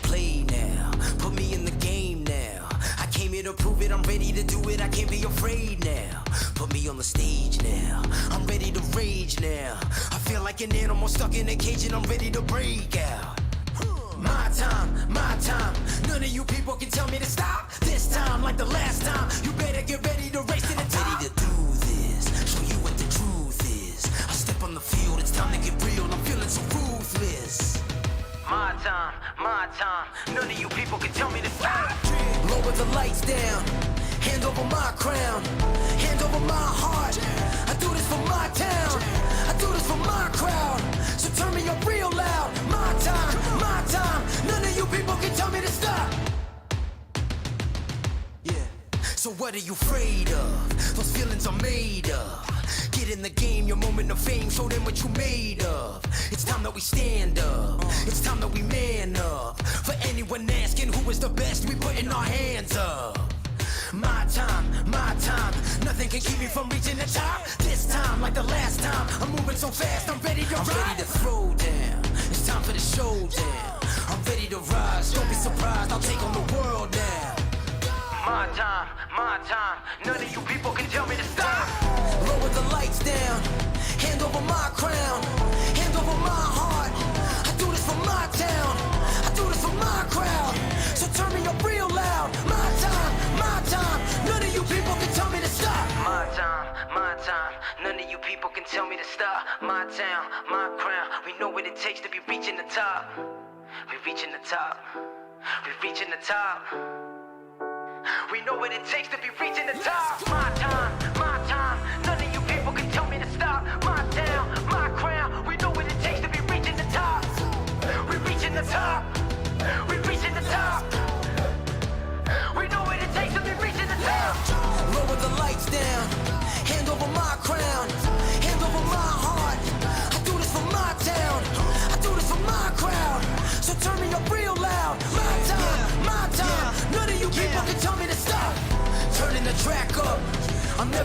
play now. Put me in the game now. I came here to prove it, I'm ready to do it, I can't be afraid now. Put me on the stage now, I'm ready to rage now. I feel like an animal stuck in a cage and I'm ready to break out. My time, none of you people can tell me to stop. This time, like the last time, you better get ready to race to the top. I'm ready to do this, show you what the truth is. I step on the field, it's time to get real, I'm feeling so ruthless. My time, none of you people can tell me to stop. Lower the lights down, hand over my crown, hand over my heart. I do this for my town, I do this for my crowd. So turn me up real loud. My time, none of you people can tell me to stop. Yeah. So what are you afraid of? Those feelings are made of. Get in the game, your moment of fame, show them what you made of. It's time that we stand up, it's time that we man up. For anyone asking who is the best, we putting our hands up. My time, nothing can keep me from reaching the top. This time, like the last time, I'm moving so fast, I'm ready to ride. I'm ready to throw down, it's time for the showdown. I'm ready to rise, don't be surprised, I'll take on the world now. My time, none of you people can tell me to stop. Lower the lights down, hand over my crown, hand over my heart. I do this for my town, I do this for my crowd. So turn me up real loud. My time, none of you people can tell me to stop. My time, none of you people can tell me to stop. My town, my crown, we know what it takes to be reaching the top. We reaching the top, we reaching the top. We know what it takes to be reaching the top. My time, none of you people can tell me to stop. My town, my crown, we know what it takes to be reaching the top. We reaching the top, we reaching the top. We know what it takes to be reaching the top. Lower the lights down, hand over my crown, hand over my heart. I do this for my town, I do this for my crowd. So turn me up real loud. My time, none of you people can tell me to stop. Turning the track up, I'm never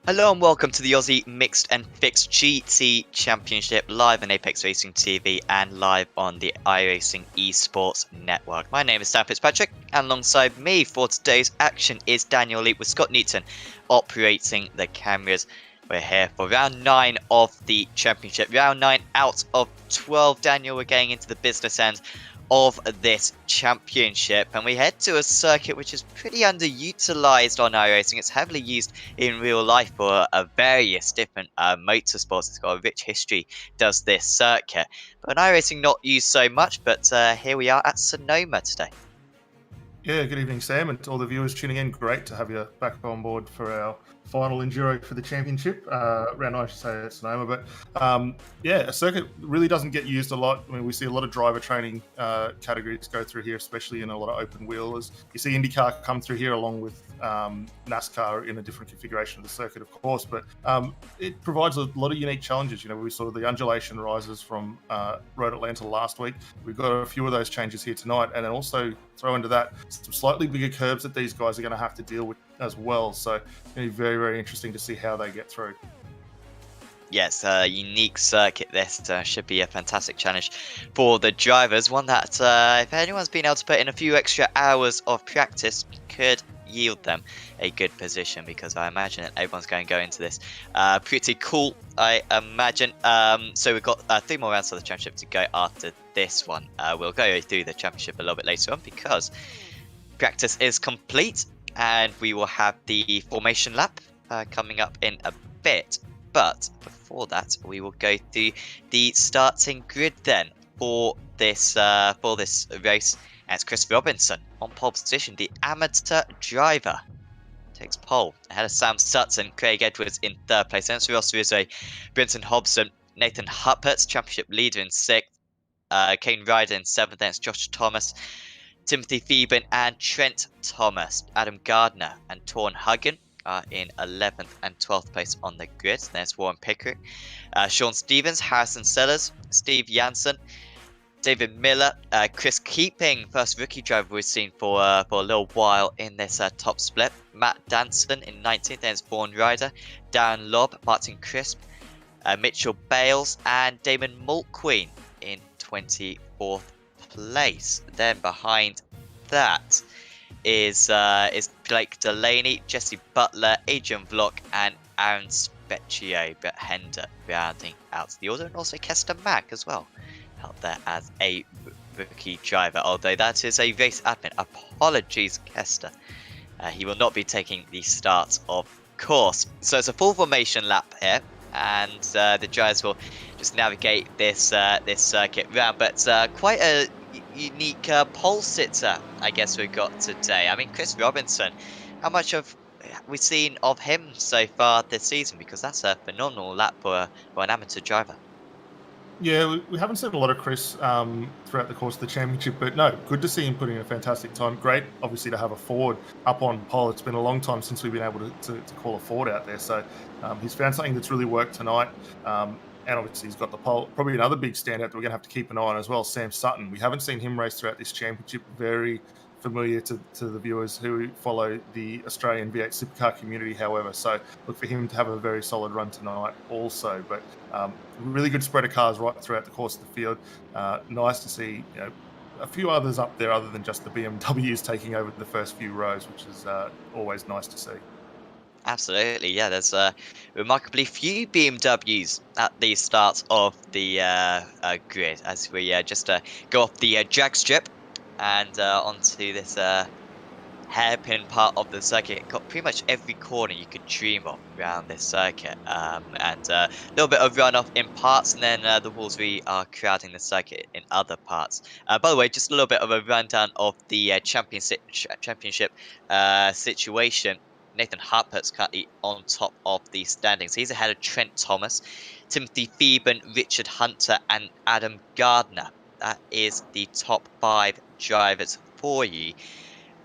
Hello and welcome to the Aussie Mixed and Fixed GT Championship live on Apex Racing TV and live on the iRacing Esports Network. My name is Dan Fitzpatrick, and alongside me for today's action is Daniel Leap with Scott Newton operating the cameras. We're here for round 9 of the championship. Round 9 out of 12. Daniel, we're getting into the business end of this championship, and we head to a circuit which is pretty underutilized on iRacing. It's heavily used in real life for various different motorsports. It's got a rich history, does this circuit, but on iRacing not used so much. But here we are at Sonoma today. Yeah, good evening, Sam, and to all the viewers tuning in. Great to have you back on board for our final enduro for the championship. Round 9, I should say, at Sonoma. But yeah, a circuit really doesn't get used a lot. I mean, we see a lot of driver training categories go through here, especially in a lot of open wheelers. You see IndyCar come through here along with NASCAR in a different configuration of the circuit, of course. But it provides a lot of unique challenges. You know, we saw the undulation rises from Road Atlanta last week. We've got a few of those changes here tonight, and then also throw into that some slightly bigger curbs that these guys are going to have to deal with as well. So it's going to be very, very interesting to see how they get through. Yes, a unique circuit. This should be a fantastic challenge for the drivers. One that, if anyone's been able to put in a few extra hours of practice, could yield them a good position, because I imagine that everyone's going to go into this pretty cool, I imagine. So we've got 3 more rounds of the championship to go after this one. We'll go through the championship a little bit later on, because practice is complete and we will have the formation lap coming up in a bit. But before that, we will go through the starting grid then for this race. And it's Chris Robinson on pole position, the amateur driver. Takes pole ahead of Sam Sutton, Craig Edwards in 3rd place. Then Ross Rizzo, Brinton Hobson, Nathan Huppert, championship leader in 6th. Kane Ryder in 7th. Then it's Josh Thomas, Timothy Theben and Trent Thomas. Adam Gardner and Torn Huggan are in 11th and 12th place on the grid. There's Warren Pickerick, Sean Stevens, Harrison Sellers, Steve Jansen, David Miller, Chris Keeping, first rookie driver we've seen for a little while in this top split. Matt Danson in 19th, then it's Vaughan Ryder, Darren Lobb, Martin Crisp, Mitchell Bales, and Damon Mulqueen in 24th place. Then behind that is Blake Delaney, Jesse Butler, Adrian Vlock, and Aaron Specchio, but Hender rounding out the order, and also Kester Mack as well out there as a rookie driver, although that is a race admin. Apologies, Kester. He will not be taking the start, of course. So it's a full formation lap here, and the drivers will just navigate this circuit round. But quite a unique pole sitter, I guess, we've got today. I mean, Chris Robinson, how much have we seen of him so far this season? Because that's a phenomenal lap for an amateur driver. Yeah, we haven't seen a lot of Chris throughout the course of the championship, but no, good to see him putting in a fantastic time. Great, obviously, to have a Ford up on pole. It's been a long time since we've been able to call a Ford out there, so he's found something that's really worked tonight. And obviously, he's got the pole. Probably another big standout that we're going to have to keep an eye on as well, Sam Sutton. We haven't seen him race throughout this championship. Very familiar to the viewers who follow the Australian V8 supercar community, however. So look for him to have a very solid run tonight also. But really good spread of cars right throughout the course of the field. Nice to see, you know, a few others up there other than just the BMWs taking over the first few rows, which is always nice to see. Absolutely, yeah. There's remarkably few BMWs at the start of the grid, as we just go off the drag strip and onto this hairpin part of the circuit. Got pretty much every corner you could dream of around this circuit, and a little bit of runoff in parts, and then the walls we are crowding the circuit in other parts. By the way, just a little bit of a rundown of the championship situation. Nathan Harpert's currently on top of the standings. He's ahead of Trent Thomas, Timothy Theben, Richard Hunter, and Adam Gardner. That is the top 5 drivers for you.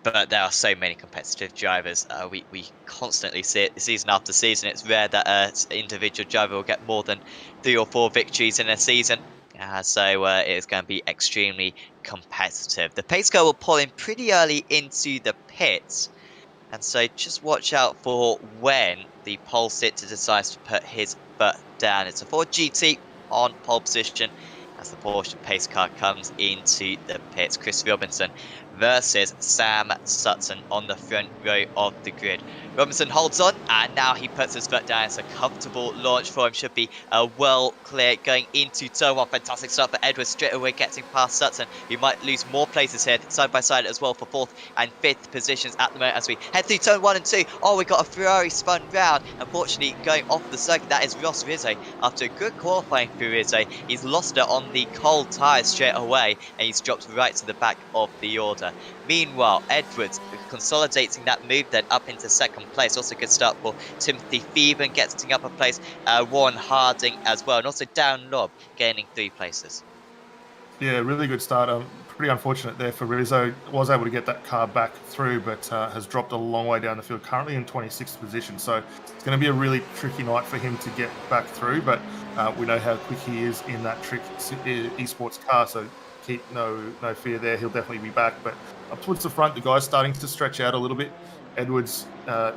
But there are so many competitive drivers. We constantly see it season after season. It's rare that an individual driver will get more than 3 or 4 victories in a season. So it is going to be extremely competitive. The pace car will pull in pretty early into the pits. And so just watch out for when the pole sit to decide to put his foot down. It's a Ford GT on pole position as the Porsche pace car comes into the pits. Chris Robinson versus Sam Sutton on the front row of the grid. Robinson holds on, and now he puts his foot down. It's a comfortable launch for him. Should be well clear going into turn one. Fantastic start for Edwards, straight away getting past Sutton. He might lose more places here, side by side as well for 4th and 5th positions at the moment as we head through turn 1 and 2. Oh, we got a Ferrari spun round. Unfortunately, going off the circuit, that is Ross Rizzo. After a good qualifying for Rizzo, he's lost it on the cold tyres straight away, and he's dropped right to the back of the order. Meanwhile, Edwards consolidating that move then up into 2nd place. Also good start for Timothy Phoeben getting up a place. Warren Harding as well, and also Dan Lobb gaining 3 places. Yeah, really good start. Pretty unfortunate there for Rizzo. Was able to get that car back through, but has dropped a long way down the field. Currently in 26th position, so it's going to be a really tricky night for him to get back through. But we know how quick he is in that trick esports car, so keep no fear there. He'll definitely be back. But up towards the front, the guy's starting to stretch out a little bit. Edwards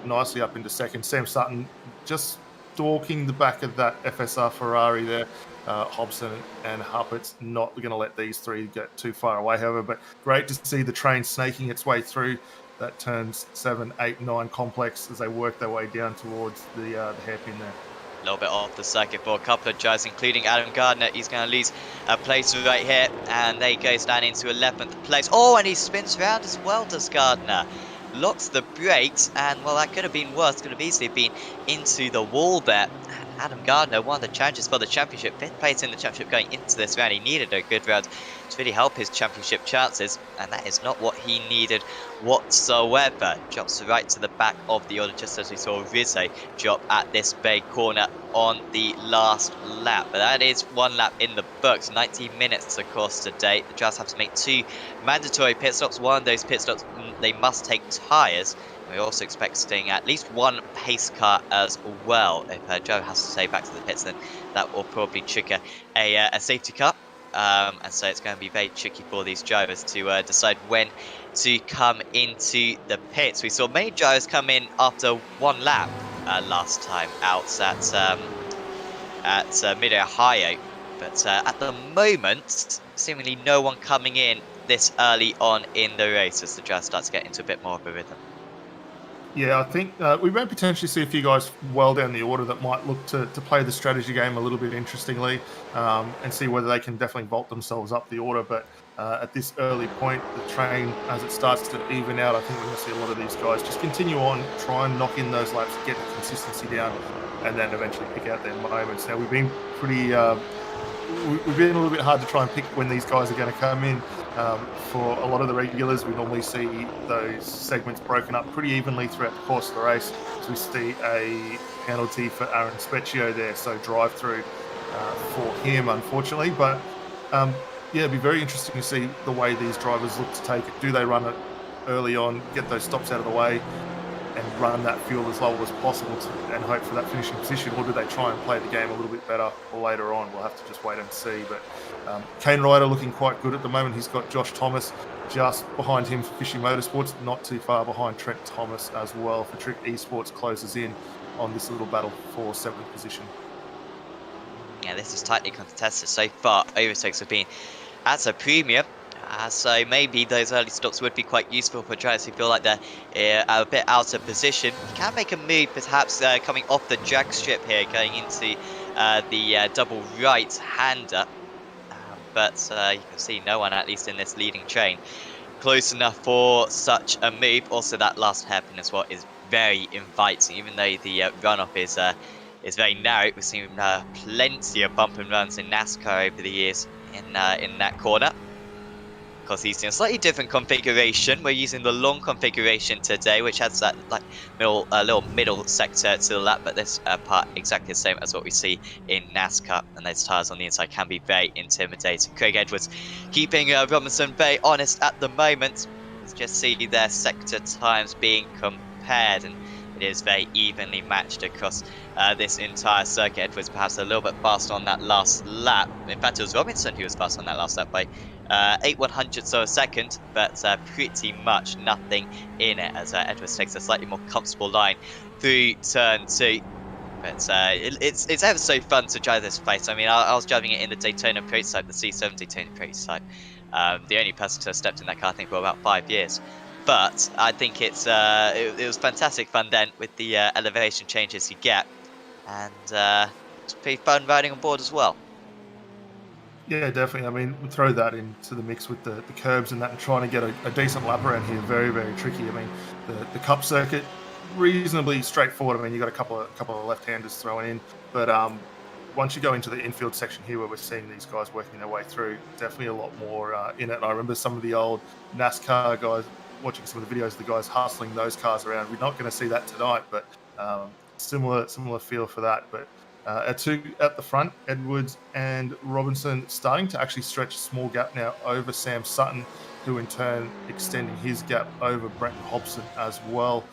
nicely up into 2nd. Sam Sutton just stalking the back of that FSR Ferrari there. Hobson and Huppert's not going to let these 3 get too far away, however, but great to see the train snaking its way through that turns 7, 8, 9 complex as they work their way down towards the hairpin there. A little bit off the circuit for a couple of drivers, including Adam Gardner. He's going to lose a place right here, and there he goes down into 11th place. Oh, and he spins around as well, does Gardner. Locks the brakes, and well, that could have been worse. Could have easily been into the wall there. Adam Gardner, one of the challenges for the championship, 5th place in the championship going into this round. He needed a good round to really help his championship chances, and that is not what he needed whatsoever. Drops right to the back of the order, just as we saw Rizzo drop at this bay corner on the last lap. But that is 1 lap in the books, 19 minutes of course today. The drivers have to make 2 mandatory pit stops. One of those pit stops, they must take tyres. We're also expecting at least 1 pace car as well. If Joe has to stay back to the pits, then that will probably trigger a safety car. And so it's going to be very tricky for these drivers to decide when to come into the pits. We saw many drivers come in after 1 lap last time out at Mid-Ohio. But at the moment, seemingly no one coming in this early on in the race as the driver starts to get into a bit more of a rhythm. Yeah, I think we may potentially see a few guys well down the order that might look to play the strategy game a little bit interestingly and see whether they can definitely vault themselves up the order. But at this early point, the train, as it starts to even out, I think we're going to see a lot of these guys just continue on, try and knock in those laps, get the consistency down, and then eventually pick out their moments. Now, we've been pretty... we've been a little bit hard to try and pick when these guys are going to come in. For a lot of the regulars, we normally see those segments broken up pretty evenly throughout the course of the race. So we see a penalty for Aaron Specchio there, so drive through for him, unfortunately. But yeah, it'd be very interesting to see the way these drivers look to take it. Do they run it early on, get those stops out of the way, and run that fuel as low as possible and hope for that finishing position, or do they try and play the game a little bit better later on? We'll have to just wait and see. But Kane Ryder looking quite good at the moment. He's got Josh Thomas just behind him for Fishy Motorsports, not too far behind Trent Thomas as well for Trick Esports closes in on this little battle for 7th position. Yeah, this is tightly contested so far. Overtakes have been at a premium. So maybe those early stops would be quite useful for drivers who feel like they're a bit out of position. You can make a move perhaps coming off the drag strip here, going into the double right-hander. But you can see no one, at least in this leading train, close enough for such a move. Also, that last hairpin as well is very inviting, even though the runoff is very narrow. We've seen plenty of bump and runs in NASCAR over the years in that corner. Of course, he's in a slightly different configuration. We're using the long configuration today, which has that like little middle sector to the lap, but this part exactly the same as what we see in NASCAR, and those tyres on the inside can be very intimidating. Craig Edwards keeping Robinson very honest at the moment. Let's just see their sector times being compared, and it is very evenly matched across this entire circuit. Edwards perhaps a little bit faster on that last lap. In fact, it was Robinson who was fast on that last lap by 8/100ths of a second, but pretty much nothing in it as Edwards takes a slightly more comfortable line through turn 2. But it's ever so fun to drive this place. I mean, I was driving it in the Daytona prototype, the C7 Daytona prototype. The only person to have stepped in that car, I think, for about 5 years. But I think it was fantastic fun then with the elevation changes you get. And it's pretty fun riding on board as well. Yeah, definitely. I mean, throw that into the mix with the curbs and that, and trying to get a decent lap around here, very, very tricky. I mean, the Cup circuit, reasonably straightforward. I mean, you got a couple of left-handers throwing in, but once you go into the infield section here, where we're seeing these guys working their way through, definitely a lot more in it. And I remember some of the old NASCAR guys, watching some of the videos of the guys hustling those cars around. We're not going to see that tonight, but similar feel for that. But at the front, Edwards and Robinson starting to actually stretch a small gap now over Sam Sutton, who in turn extending his gap over Brenton Hobson as well.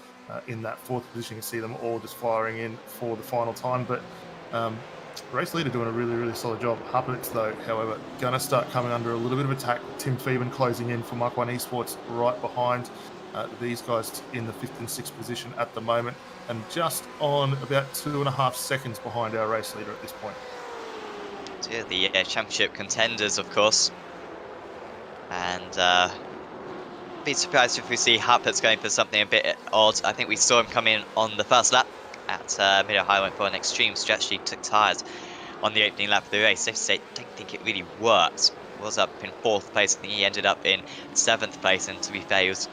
In that fourth position, you can see them all just firing in for the final time. But race leader doing a really, really solid job. Huppets, though, however, going to start coming under a little bit of attack. Tim Phoeben closing in for Mach 1 Esports right behind these guys in the 5th and 6th position at the moment, and just on about 2.5 seconds behind our race leader at this point. Yeah, the championship contenders, of course. And be surprised if we see Huppets going for something a bit odd. I think we saw him come in on the first lap at Mid-Ohio, went for an extreme stretch. He took tyres on the opening lap of the race. Safe to say, don't think it really worked. Was up in 4th place. I think he ended up in 7th place, and to be fair, he was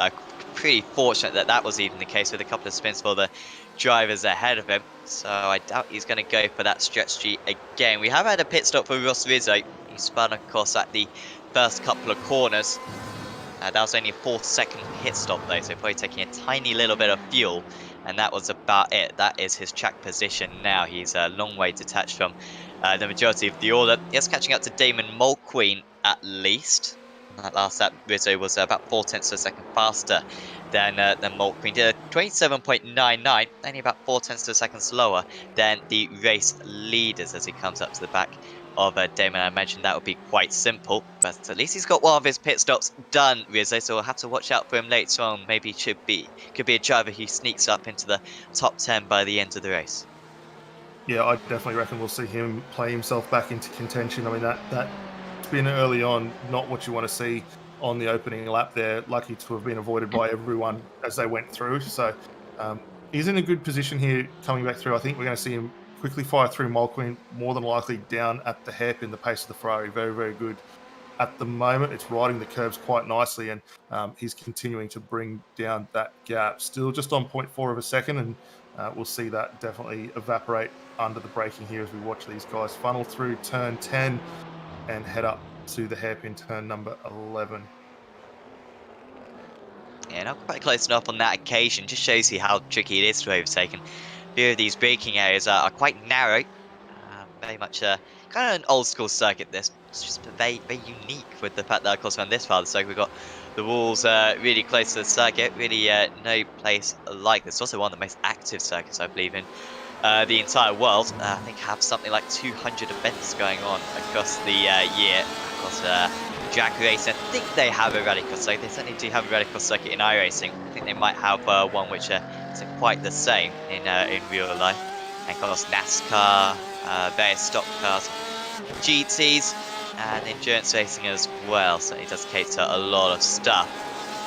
pretty fortunate that that was even the case, with a couple of spins for the drivers ahead of him. So I doubt he's going to go for that stretch G again. We have had a pit stop for Ross Rizzo. He spun, of course, at the first couple of corners. That was only a 4-second pit stop, though, so probably taking a tiny little bit of fuel, and that was about it. That is his track position now. He's a long way detached from the majority of the order. Yes, catching up to Damon Mulqueen at least. That last lap, Rizzo was about 0.4 of a second faster than Mulqueen. Did a 27.99, only about 0.4 of a second slower than the race leaders as he comes up to the back of Damon. I mentioned that would be quite simple, but at least he's got one of his pit stops done, Rizzo, so we'll have to watch out for him later on. Maybe could be a driver who sneaks up into the top 10 by the end of the race. Yeah, I definitely reckon we'll see him play himself back into contention. I mean, that spin early on, not what you want to see on the opening lap there. Lucky to have been avoided by everyone as they went through. So he's in a good position here coming back through. I think we're going to see him quickly fire through Mulqueen, more than likely down at the hairpin, the pace of the Ferrari. Very, very good. At the moment, it's riding the curves quite nicely, and he's continuing to bring down that gap. Still just on 0.4 of a second, and we'll see that definitely evaporate under the braking here as we watch these guys funnel through turn 10 and head up to the hairpin turn number 11. Yeah, not quite close enough on that occasion. Just shows you how tricky it is to overtake. And a few of these braking areas are quite narrow. Very much kind of an old school circuit. This it's just very, very unique with the fact that, of course, on this part of the circuit, we've got the walls really close to the circuit. Really, no place like this. It's also one of the most active circuits, I believe, in the entire world. I think have something like 200 events going on across the year. Of course, drag racing, I think they have a rallycross circuit. They certainly do have a rallycross circuit in iRacing. I think they might have one which isn't quite the same in real life. And of course, NASCAR, various stock cars, GTs, and endurance racing as well. So he does cater a lot of stuff.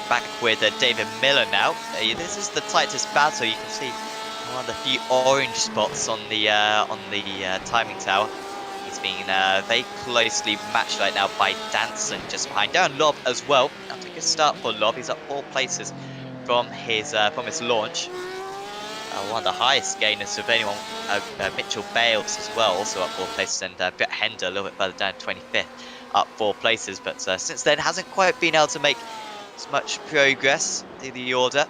Back with David Miller now. This is the tightest battle. You can see one of the few orange spots on the timing tower. He's being very closely matched right now by Danson just behind. Down Lob as well. That's a good start for Lob. He's up 4 places from his launch. One of the highest gainers of anyone, Mitchell Bales as well, also up 4 places, and Brett Hender a little bit further down, 25th, up 4 places. But since then, hasn't quite been able to make as much progress through the order.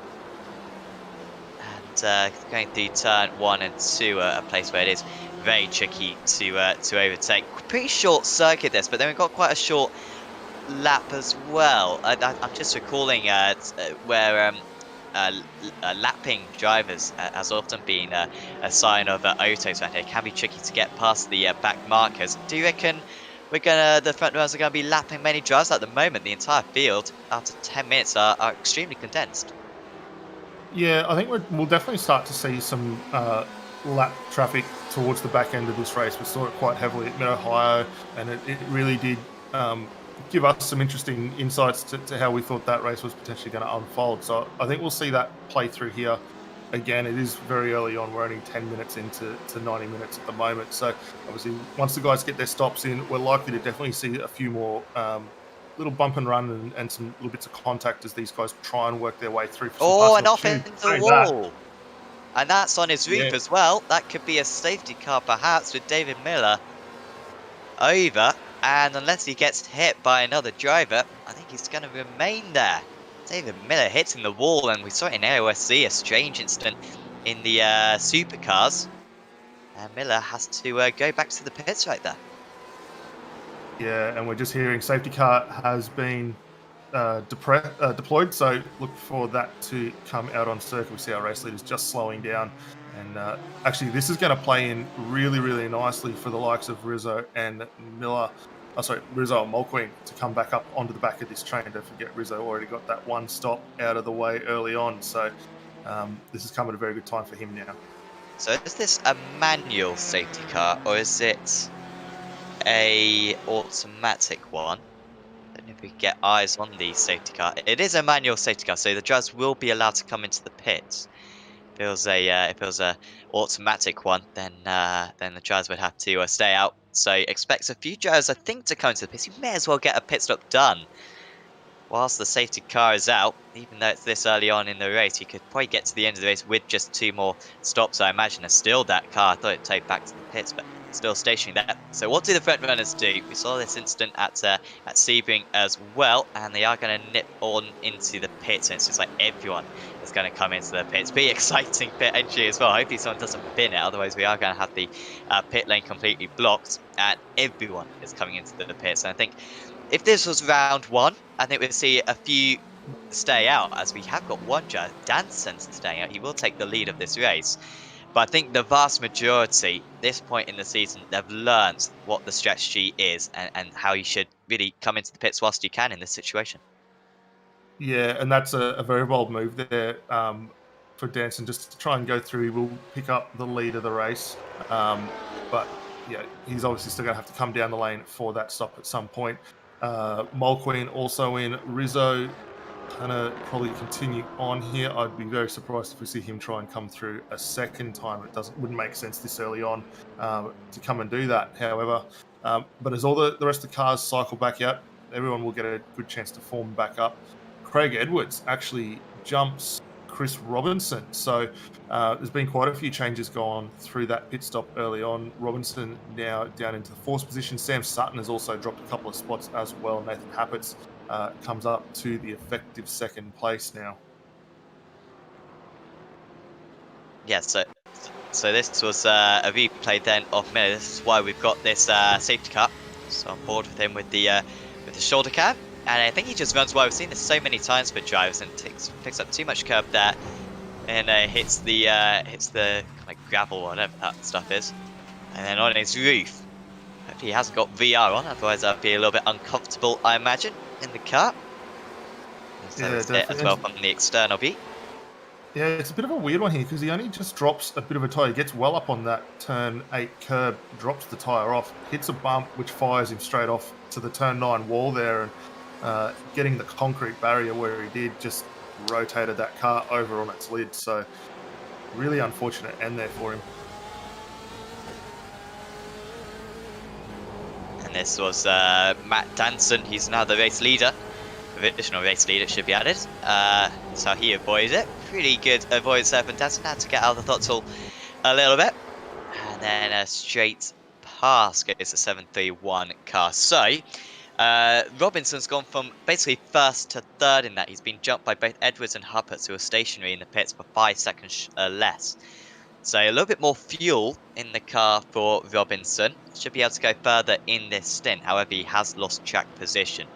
And going through turn 1 and 2, a place where it is very tricky to overtake. Pretty short circuit this, but then we've got quite a short lap as well. I'm just recalling where lapping drivers has often been a sign of autos around here. It can be tricky to get past the back markers. Do you reckon the front runners are gonna be lapping many drivers at the moment? The entire field after 10 minutes are extremely condensed. Yeah, I think we'll definitely start to see some lap traffic towards the back end of this race. We saw it quite heavily at Mid Ohio, and it really did give us some interesting insights to how we thought that race was potentially going to unfold. So I think we'll see that play through here. Again, it is very early on. We're only 10 minutes into 90 minutes at the moment. So obviously, once the guys get their stops in, we're likely to definitely see a few more little bump and run and some little bits of contact as these guys try and work their way through. For some Oh, and passing off into opportunities. the Saying wall. And that's on his roof Yeah. as well. That could be a safety car perhaps with David Miller over. And unless he gets hit by another driver, I think he's going to remain there. David Miller hitting the wall, and we saw it in AOSC, a strange incident in the supercars. And Miller has to go back to the pits right there. Yeah, and we're just hearing safety car has been deployed, so look for that to come out on circuit. We see our race leaders just slowing down, and actually this is going to play in really, really nicely for the likes of Rizzo and Miller. Rizzo and Mulqueen to come back up onto the back of this train. Don't forget, Rizzo already got that one stop out of the way early on, so this is coming at a very good time for him now. So is this a manual safety car, or is it a automatic one? I don't know if we can get eyes on the safety car. It is a manual safety car, so the drivers will be allowed to come into the pits. If it was a automatic one, then the drivers would have to stay out. So expect a few drivers, I think, to come into the pits. You may as well get a pit stop done whilst the safety car is out. Even though it's this early on in the race, you could probably get to the end of the race with just 2 more stops. I imagine still that car. I thought it'd take back to the pits, but still stationary there. So what do the front runners do? We saw this incident at Sebring as well, and they are going to nip on into the pits. And it's just like everyone is going to come into the pits. Be exciting pit entry as well. Hopefully someone doesn't bin it, otherwise we are going to have the pit lane completely blocked, and everyone is coming into the pits. And I think if this was round 1, I think we'd see a few stay out, as we have got one driver, Danson, staying out. He will take the lead of this race. But I think the vast majority, this point in the season, they've learned what the strategy is and how you should really come into the pits whilst you can in this situation. Yeah, and that's a very bold move there for Danson, just to try and go through. He will pick up the lead of the race. But yeah, he's obviously still going to have to come down the lane for that stop at some point. Mulqueen also in. Rizzo going to probably continue on here. I'd be very surprised if we see him try and come through a second time. Wouldn't make sense this early on to come and do that, however. But as all the rest of the cars cycle back out, everyone will get a good chance to form back up. Craig Edwards actually jumps Chris Robinson. So there's been quite a few changes gone through that pit stop early on. Robinson now down into the 4th position. Sam Sutton has also dropped a couple of spots as well. Nathan Happett's comes up to the effective 2nd place now. Yeah, so this was a replay then of Miller. This is why we've got this safety car. So on board with him with the shoulder cam. And I think he just runs well. We've seen this so many times for drivers, and picks up too much curb there, and hits the kind of gravel, whatever that stuff is, and then on his roof. Hopefully he hasn't got VR on, otherwise that'd be a little bit uncomfortable, I imagine, in the car. So Yeah, it's it as well from the external view. Yeah, it's a bit of a weird one here because he only just drops a bit of a tyre. He gets well up on that turn 8 curb, drops the tyre off, hits a bump, which fires him straight off to the turn 9 wall there, and getting the concrete barrier where he did just rotated that car over on its lid. So really unfortunate end there for him. And this was Matt Danson. He's now the race leader. Additional race leader should be added. That's how he avoided it. Pretty good avoidance there from Danson. Had to get out of the throttle a little bit. And then a straight pass goes the 731 car. So Robinson's gone from basically 1st to 3rd in that. He's been jumped by both Edwards and Huppert, who are stationary in the pits for 5 seconds less. So a little bit more fuel in the car for Robinson. Should be able to go further in this stint. However, he has lost track position.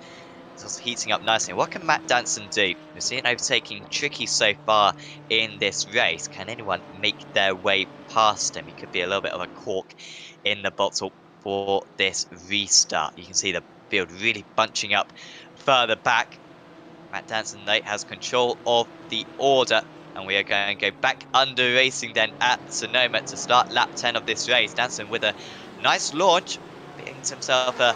just heating up nicely. What can Matt Danson do? We've seen overtaking tricky so far in this race. Can anyone make their way past him? He could be a little bit of a cork in the bottle for this restart. You can see the field really bunching up further back. Matt Danson, though, has control of the order. And we are going to go back under racing then at Sonoma to start lap 10 of this race. Danson with a nice launch, brings himself a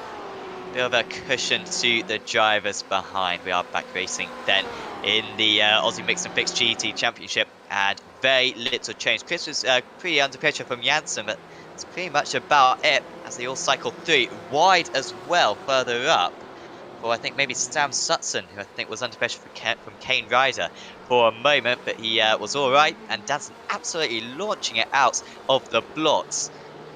bit of a cushion to the drivers behind. We are back racing then in the Aussie Mixed and Fixed GT Championship, and very little change. Chris was pretty under pressure from Janssen, but it's pretty much about it as they all cycle through. Wide as well further up. Or I think maybe Sam Sutson, who I think was under pressure from Kane Ryder for a moment, but he was all right. And Danson absolutely launching it out of the blocks.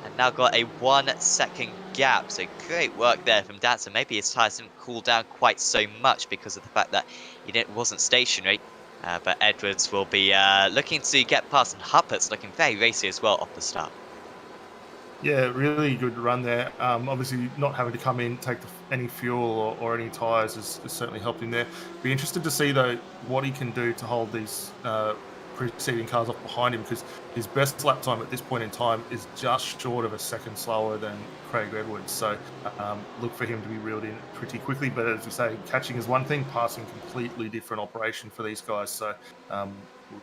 And now got a 1 second gap. So great work there from Danson. Maybe his tyres didn't cool down quite so much because of the fact that he wasn't stationary. But Edwards will be looking to get past, and Huppert's looking very racy as well off the start. Yeah, really good run there. Obviously, not having to come in, take any fuel or any tyres has certainly helped him there. Be interested to see, though, what he can do to hold these preceding cars off behind him, because his best lap time at this point in time is just short of a second slower than Craig Edwards. So look for him to be reeled in pretty quickly. But as we say, catching is one thing, passing completely different operation for these guys. So we'll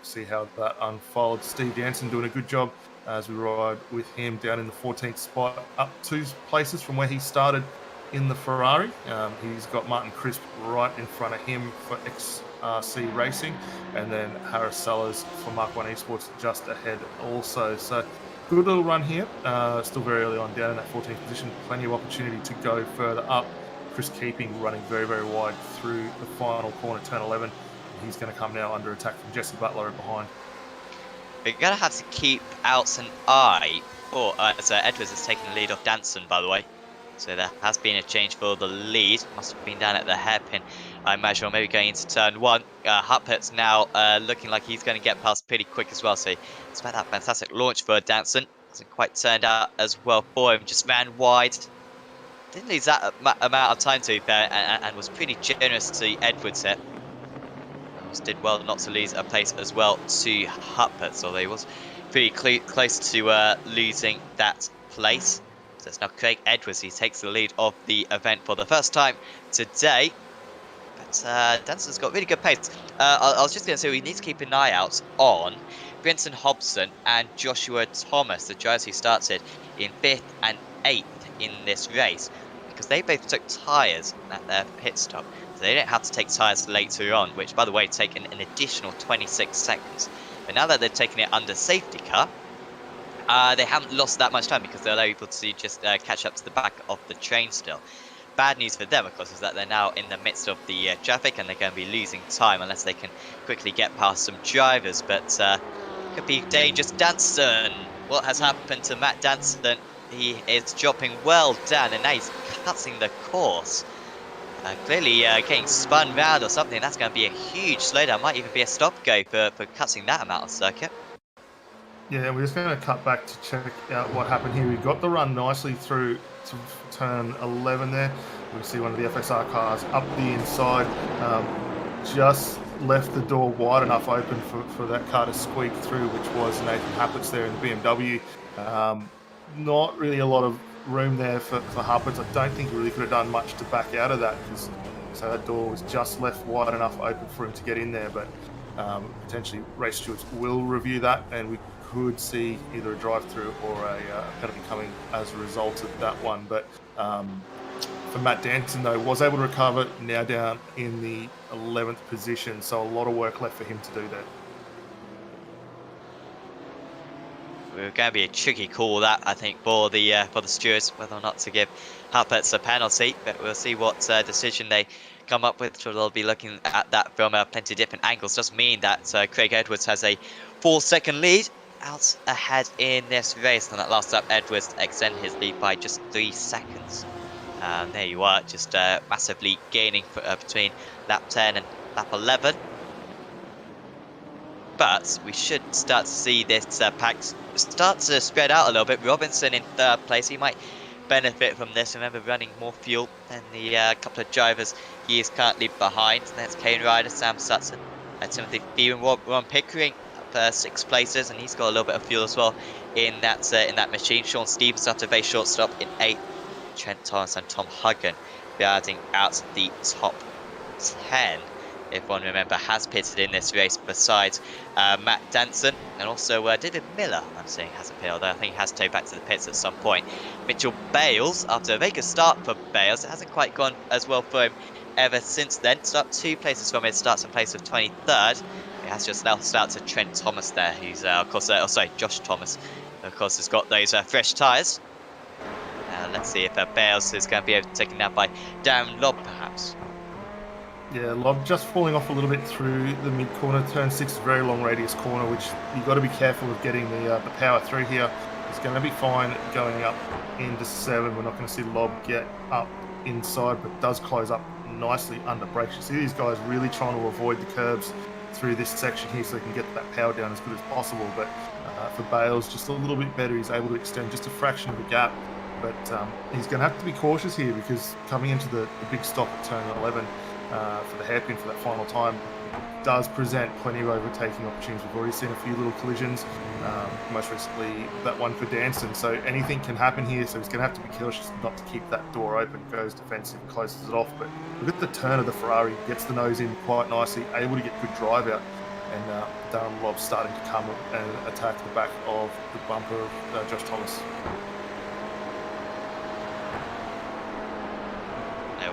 see how that unfolds. Steve Jansen doing a good job as we ride with him down in the 14th spot, up 2 places from where he started in the Ferrari. He's got Martin Crisp right in front of him for XRC Racing, and then Harris Sellers for Mark 1 Esports just ahead also. So good little run here. Still very early on down in that 14th position. Plenty of opportunity to go further up. Chris Keeping running very, very wide through the final corner, turn 11. He's going to come now under attack from Jesse Butler behind. We're going to have to keep out an eye. So Edwards has taken the lead off Danson, by the way. So there has been a change for the lead. Must have been down at the hairpin, I imagine, or maybe going into turn 1. Huppert's now looking like he's going to get past pretty quick as well. So it's about that fantastic launch for Danson. Hasn't quite turned out as well for him. Just ran wide. Didn't lose that amount of time, to be fair, and was pretty generous to Edwards here. Did well not to lose a place as well to Huppert, although he was pretty close to losing that place. So it's now Craig Edwards. He takes the lead of the event for the first time today. But Danson's got really good pace. I was just going to say we need to keep an eye out on Brinson Hobson and Joshua Thomas, the drivers who started in 5th and 8th in this race, because they both took tyres at their pit stop. They don't have to take tyres later on, which, by the way, take an additional 26 seconds. But now that they've taken it under safety car, they haven't lost that much time because they're able to just catch up to the back of the train still. Bad news for them, of course, is that they're now in the midst of the traffic and they're going to be losing time unless they can quickly get past some drivers. But could be dangerous. Danson, what has happened to Matt Danson? He is dropping well down and now he's cutting the course. Clearly getting spun round or something. That's going to be a huge slowdown. Might even be a stop-go for cutting that amount of circuit. Yeah, we're just going to cut back to check out what happened here. We got the run nicely through to turn 11 there. We see one of the FSR cars up the inside. Just left the door wide enough open for that car to squeak through, which was Nathan Happett's there in the BMW. Not really a lot of room there for Harpers. I don't think he really could have done much to back out of that, because so that door was just left wide enough open for him to get in there. But potentially race stewards will review that, and we could see either a drive-through or a penalty coming as a result of that one. But for Matt Danson, though, was able to recover, now down in the 11th position, so a lot of work left for him to do there. We're going to be a tricky call that, I think, for the stewards, whether or not to give Huppert's a penalty. But we'll see what decision they come up with. They'll be looking at that from plenty of different angles. Does mean that Craig Edwards has a 4-second lead out ahead in this race. On that last lap, Edwards extended his lead by just 3 seconds. There you are, just massively gaining between lap 10 and lap 11. But we should start to see this pack start to spread out a little bit. Robinson in 3rd place. He might benefit from this. Remember, running more fuel than the couple of drivers he is currently behind. And that's Kane Ryder, Sam Sutton, Timothy Fearon, Ron Pickering up 6 places, and he's got a little bit of fuel as well in that machine. Sean Stevens after a very short stop in 8th. Trent Thomas and Tom Huggan rounding out the top 10. If one remember, has pitted in this race besides Matt Danson and also David Miller. I'm saying hasn't pitted, although I think he has to go back to the pits at some point. Mitchell Bales, after a very good start for Bales, it hasn't quite gone as well for him ever since then. Start 2 places from it, starts in place of 23rd. He has just lost out to Trent Thomas there, who's of course, Josh Thomas, of course, has got those fresh tyres. Let's see if Bales is going to be able to take it now by Darren Lobb, perhaps. Yeah, Lob just falling off a little bit through the mid corner. Turn 6 is a very long radius corner, which you've got to be careful of getting the power through here. It's going to be fine going up into 7. We're not going to see Lob get up inside, but does close up nicely under brakes. You see these guys really trying to avoid the curbs through this section here so they can get that power down as good as possible. But for Bales, just a little bit better. He's able to extend just a fraction of the gap. But he's going to have to be cautious here because coming into the big stop at turn 11, for the hairpin for that final time does present plenty of overtaking opportunities. We've already seen a few little collisions, most recently that one for Danson, so anything can happen here, so he's going to have to be cautious not to keep that door open, goes defensive and closes it off. But look at the turn of the Ferrari, gets the nose in quite nicely, able to get good drive out, and Darren Lobb starting to come and attack the back of the bumper of Josh Thomas.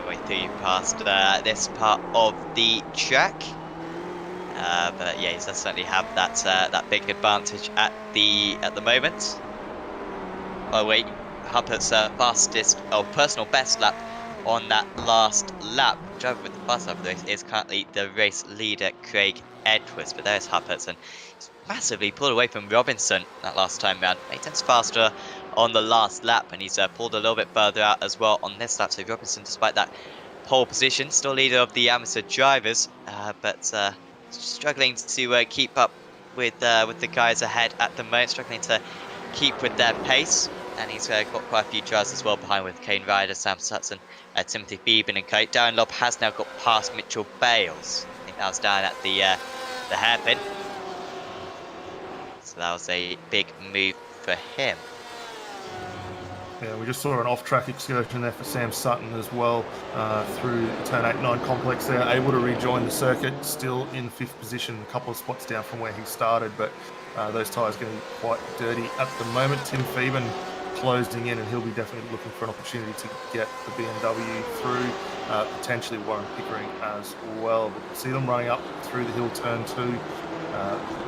Way through past this part of the track, but yeah, he does certainly have that big advantage at the moment. Oh wait, Huppert's fastest or personal best lap on that last lap. Driver with the fast lap of the race is currently the race leader Craig Edwards, but there's Huppert's, and he's massively pulled away from Robinson that last time round. He turns faster on the last lap, and he's pulled a little bit further out as well on this lap. So Robinson, despite that pole position, still leader of the amateur drivers, but struggling to keep up with the guys ahead at the moment, struggling to keep with their pace. And he's got quite a few drivers as well behind with Kane Ryder, Sam Sutton, Timothy Fearon and Kate. Darren Lobb has now got past Mitchell Bales. I think that was down at the hairpin. So that was a big move for him. Yeah, we just saw an off-track excursion there for Sam Sutton as well through the turn 8-9 complex there, able to rejoin the circuit, still in 5th position, a couple of spots down from where he started, but those tyres getting quite dirty at the moment. Tim Fearon closing in, and he'll be definitely looking for an opportunity to get the BMW through, potentially Warren Pickering as well. But you see them running up through the hill turn 2.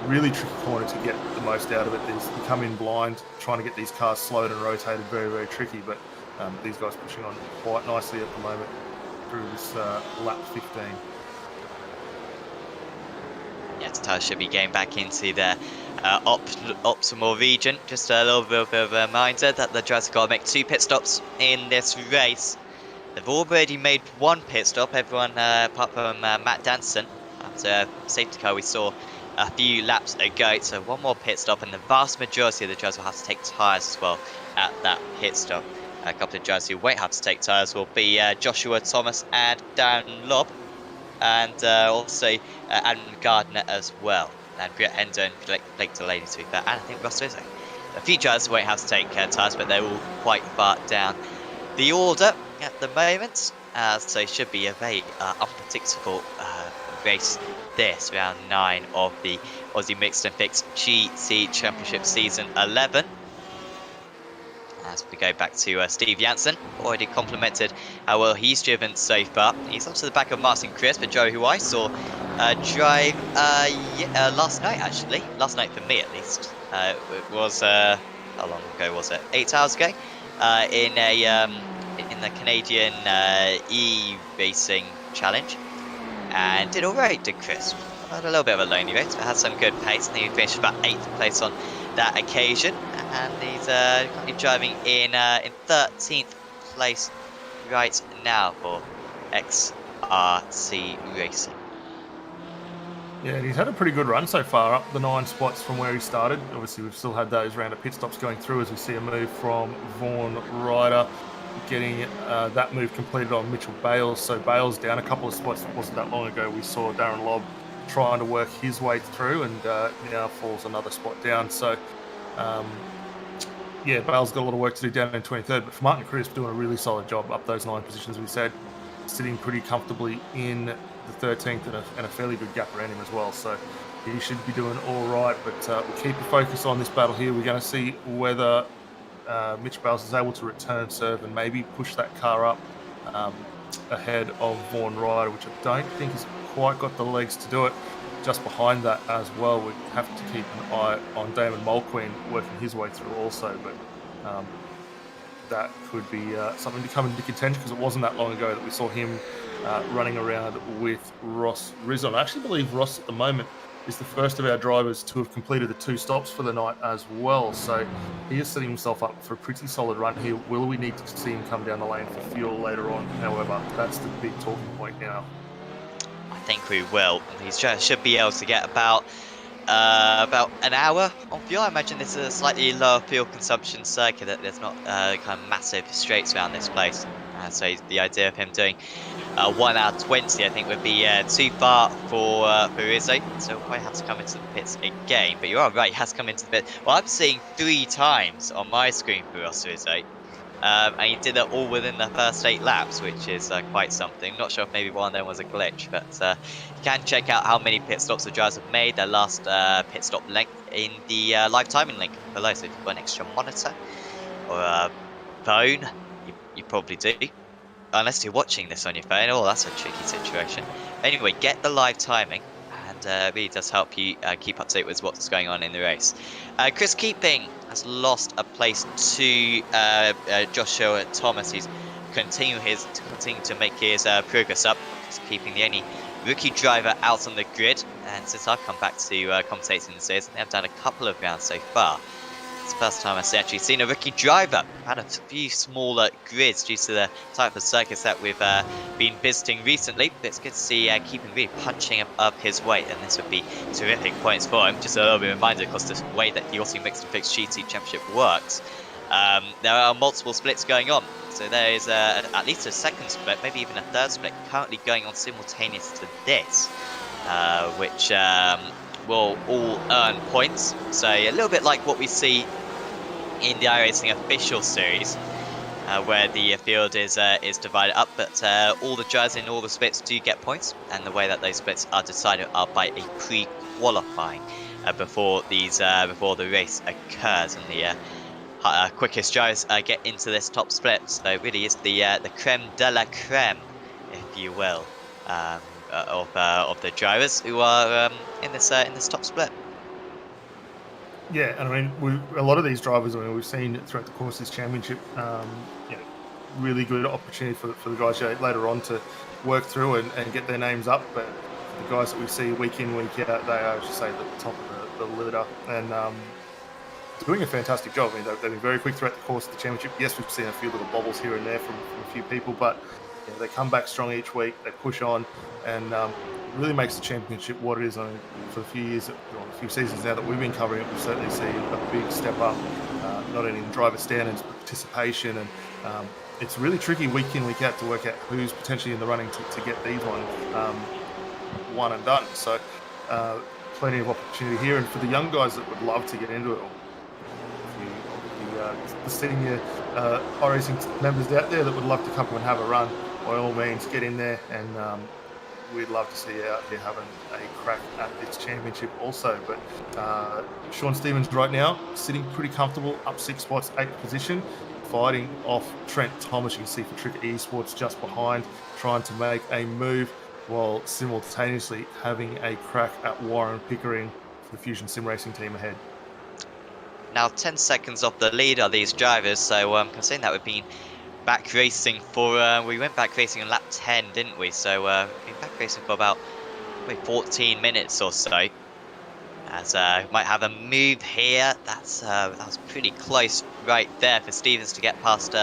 Really tricky corner to get the most out of it. You come in blind, trying to get these cars slowed and rotated, very, very tricky, but these guys pushing on quite nicely at the moment through this lap 15. Yeah, the tyres should be getting back into their optimal region. Just a little bit of a reminder that the drivers have got to make 2 pit stops in this race. They've already made 1 pit stop, everyone apart from Matt Danson. After safety car we saw a few laps ago, so 1 more pit stop, and the vast majority of the drivers will have to take tyres as well at that pit stop. A couple of drivers who won't have to take tyres will be Joshua Thomas and Darren Lobb, and also Adam Gardner as well, and Briett Hender and Blake Delaney to be fair, and I think Ross Rizzo. A few drivers won't have to take tyres, but they're all quite far down the order at the moment, so it should be a very unpredictable race this, round 9 of the Aussie Mixed and Fixed GT Championship Season 11. As we go back to Steve Janssen, already complimented how well he's driven so far. He's up to the back of Martin Crisp, a Joe who I saw drive last night, actually. Last night for me, at least. It was, how long ago was it? 8 hours ago? In the Canadian e-racing challenge. And did alright, did Crisp. Had a little bit of a lonely race, but had some good pace. And he finished about 8th place on that occasion. And he's currently driving in 13th place right now for XRC Racing. Yeah, and he's had a pretty good run so far, up the 9 spots from where he started. Obviously, we've still had those round of pit stops going through as we see a move from Vaughan Ryder, getting that move completed on Mitchell Bales. So Bales down a couple of spots. It wasn't that long ago we saw Darren Lobb trying to work his way through, and now falls another spot down. So, yeah, Bales got a lot of work to do down in 23rd, but for Martin Crisp doing a really solid job up those 9 positions, we said, sitting pretty comfortably in the 13th and a fairly good gap around him as well. So he should be doing all right, but we'll keep a focus on this battle here. We're going to see whether Mitch Bales is able to return serve and maybe push that car up ahead of Vaughan Ryder, which I don't think has quite got the legs to do it. Just behind that as well, we have to keep an eye on Damon Mulqueen working his way through also, but that could be something to come into contention, because it wasn't that long ago that we saw him running around with Ross Rizon. I actually believe Ross at the moment is the first of our drivers to have completed the 2 stops for the night as well. So he is setting himself up for a pretty solid run here. Will we need to see him come down the lane for fuel later on? However, that's the big talking point now. I think we will. He should be able to get about an hour on fuel. I imagine this is a slightly lower fuel consumption circuit. There's not kind of massive straights around this place. So the idea of him doing 1 hour 20, I think, would be too far for Izzo. So he'll probably have to come into the pits again. But you are right, he has come into the pit. Well, I'm seeing 3 times on my screen for Ross Izzo. And he did it all within the first 8 laps, which is quite something. Not sure if maybe one of them was a glitch, but you can check out how many pit stops the drivers have made, their last pit stop length in the live timing link below. So if you've got an extra monitor or a phone, you probably do. Unless you're watching this on your phone, oh, that's a tricky situation. Anyway, get the live timing, and it really does help you keep up to date with what's going on in the race. Chris Keeping has lost a place to Joshua Thomas. He's continuing to make his progress up. Chris Keeping, the only rookie driver out on the grid, and since I've come back to commentating the series, they've done a couple of rounds so far. It's the first time I've actually seen a rookie driver. Had a few smaller grids due to the type of circuits that we've been visiting recently. But it's good to see Keeping really punching up his weight, and this would be terrific points for him. Just a little bit of a reminder, because the way that the Aussie Mixed and Fixed GT Championship works, there are multiple splits going on. So there is at least a second split, maybe even a third split, currently going on simultaneous to this, which will all earn points. So a little bit like what we see in the iRacing official series, where the field is divided up, but all the drivers in all the splits do get points, and the way that those splits are decided are by a pre-qualifying before the race occurs, and the quickest drivers get into this top split. So it really is the creme de la creme, if you will, of the drivers who are in this top split. Yeah, and I mean, a lot of these drivers, I mean, we've seen throughout the course of this championship, really good opportunity for the guys later on to work through and get their names up. But the guys that we see week in, week out, they are, I should say, at the top of the litter, and doing a fantastic job. I mean, they've been very quick throughout the course of the championship. Yes, we've seen a few little bobbles here and there from a few people, but they come back strong each week. They push on, and really makes the championship what it is. I mean, for a few years, or a few seasons now that we've been covering it, we've certainly seen a big step up, not only in driver standards but participation, and it's really tricky week in, week out to work out who's potentially in the running to get these ones one and done. So plenty of opportunity here, and for the young guys that would love to get into it, or the senior iRacing members out there that would love to come and have a run, by all means get in there, and we'd love to see you out there having a crack at this championship also. But Sean Stevens right now sitting pretty comfortable, up 6 spots, 8th position, fighting off Trent Thomas. You can see for Trick Esports just behind, trying to make a move while simultaneously having a crack at Warren Pickering for the Fusion Sim Racing team ahead. Now 10 seconds off the lead are these drivers, so considering that we've been back racing for, we went back racing on lap 10, didn't we? So we've been back racing for about maybe 14 minutes or so. As might have a move here. That was pretty close right there for Stevens to get past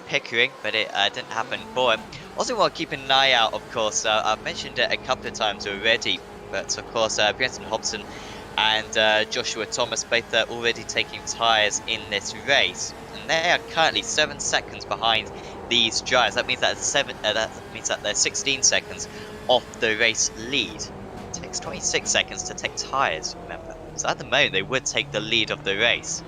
Pickering, but it didn't happen for him. Also want to keep an eye out, of course, I've mentioned it a couple of times already, But of course, Brenton Hobson and Joshua Thomas both already taking tyres in this race, and they are currently 7 seconds behind these drivers. That means that they're 16 seconds off the race lead. It takes 26 seconds to take tyres, remember. So at the moment, they would take the lead of the race.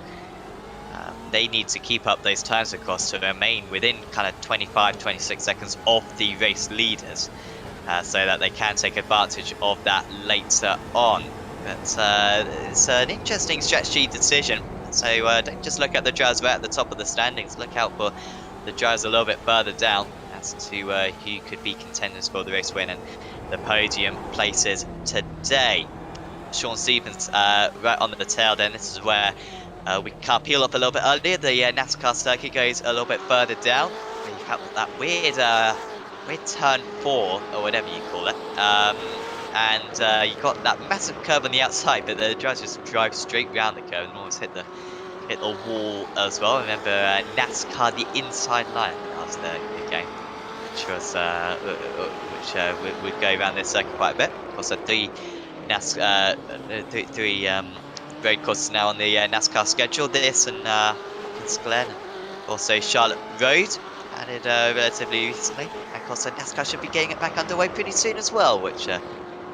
They need to keep up those times, of course, to remain within kind of 25, 26 seconds of the race leaders, so that they can take advantage of that later on. But it's an interesting strategy decision. So don't just look at the drivers right at the top of the standings. Look out for the drivers a little bit further down as to who could be contenders for the race win and the podium places today. Sean Stevens right on the tail then. This is where we can peel up a little bit earlier. The NASCAR circuit goes a little bit further down. You have that weird turn 4 or whatever you call it. And you got that massive curve on the outside, but the drivers just drive straight round the curve and almost hit the wall as well. Remember NASCAR the inside line, that was the game, which was would go around this circuit quite a bit. Of course, three road courses now on the NASCAR schedule. This and Watkins Glen, also Charlotte Road added relatively recently. And of course, NASCAR should be getting it back underway pretty soon as well, which will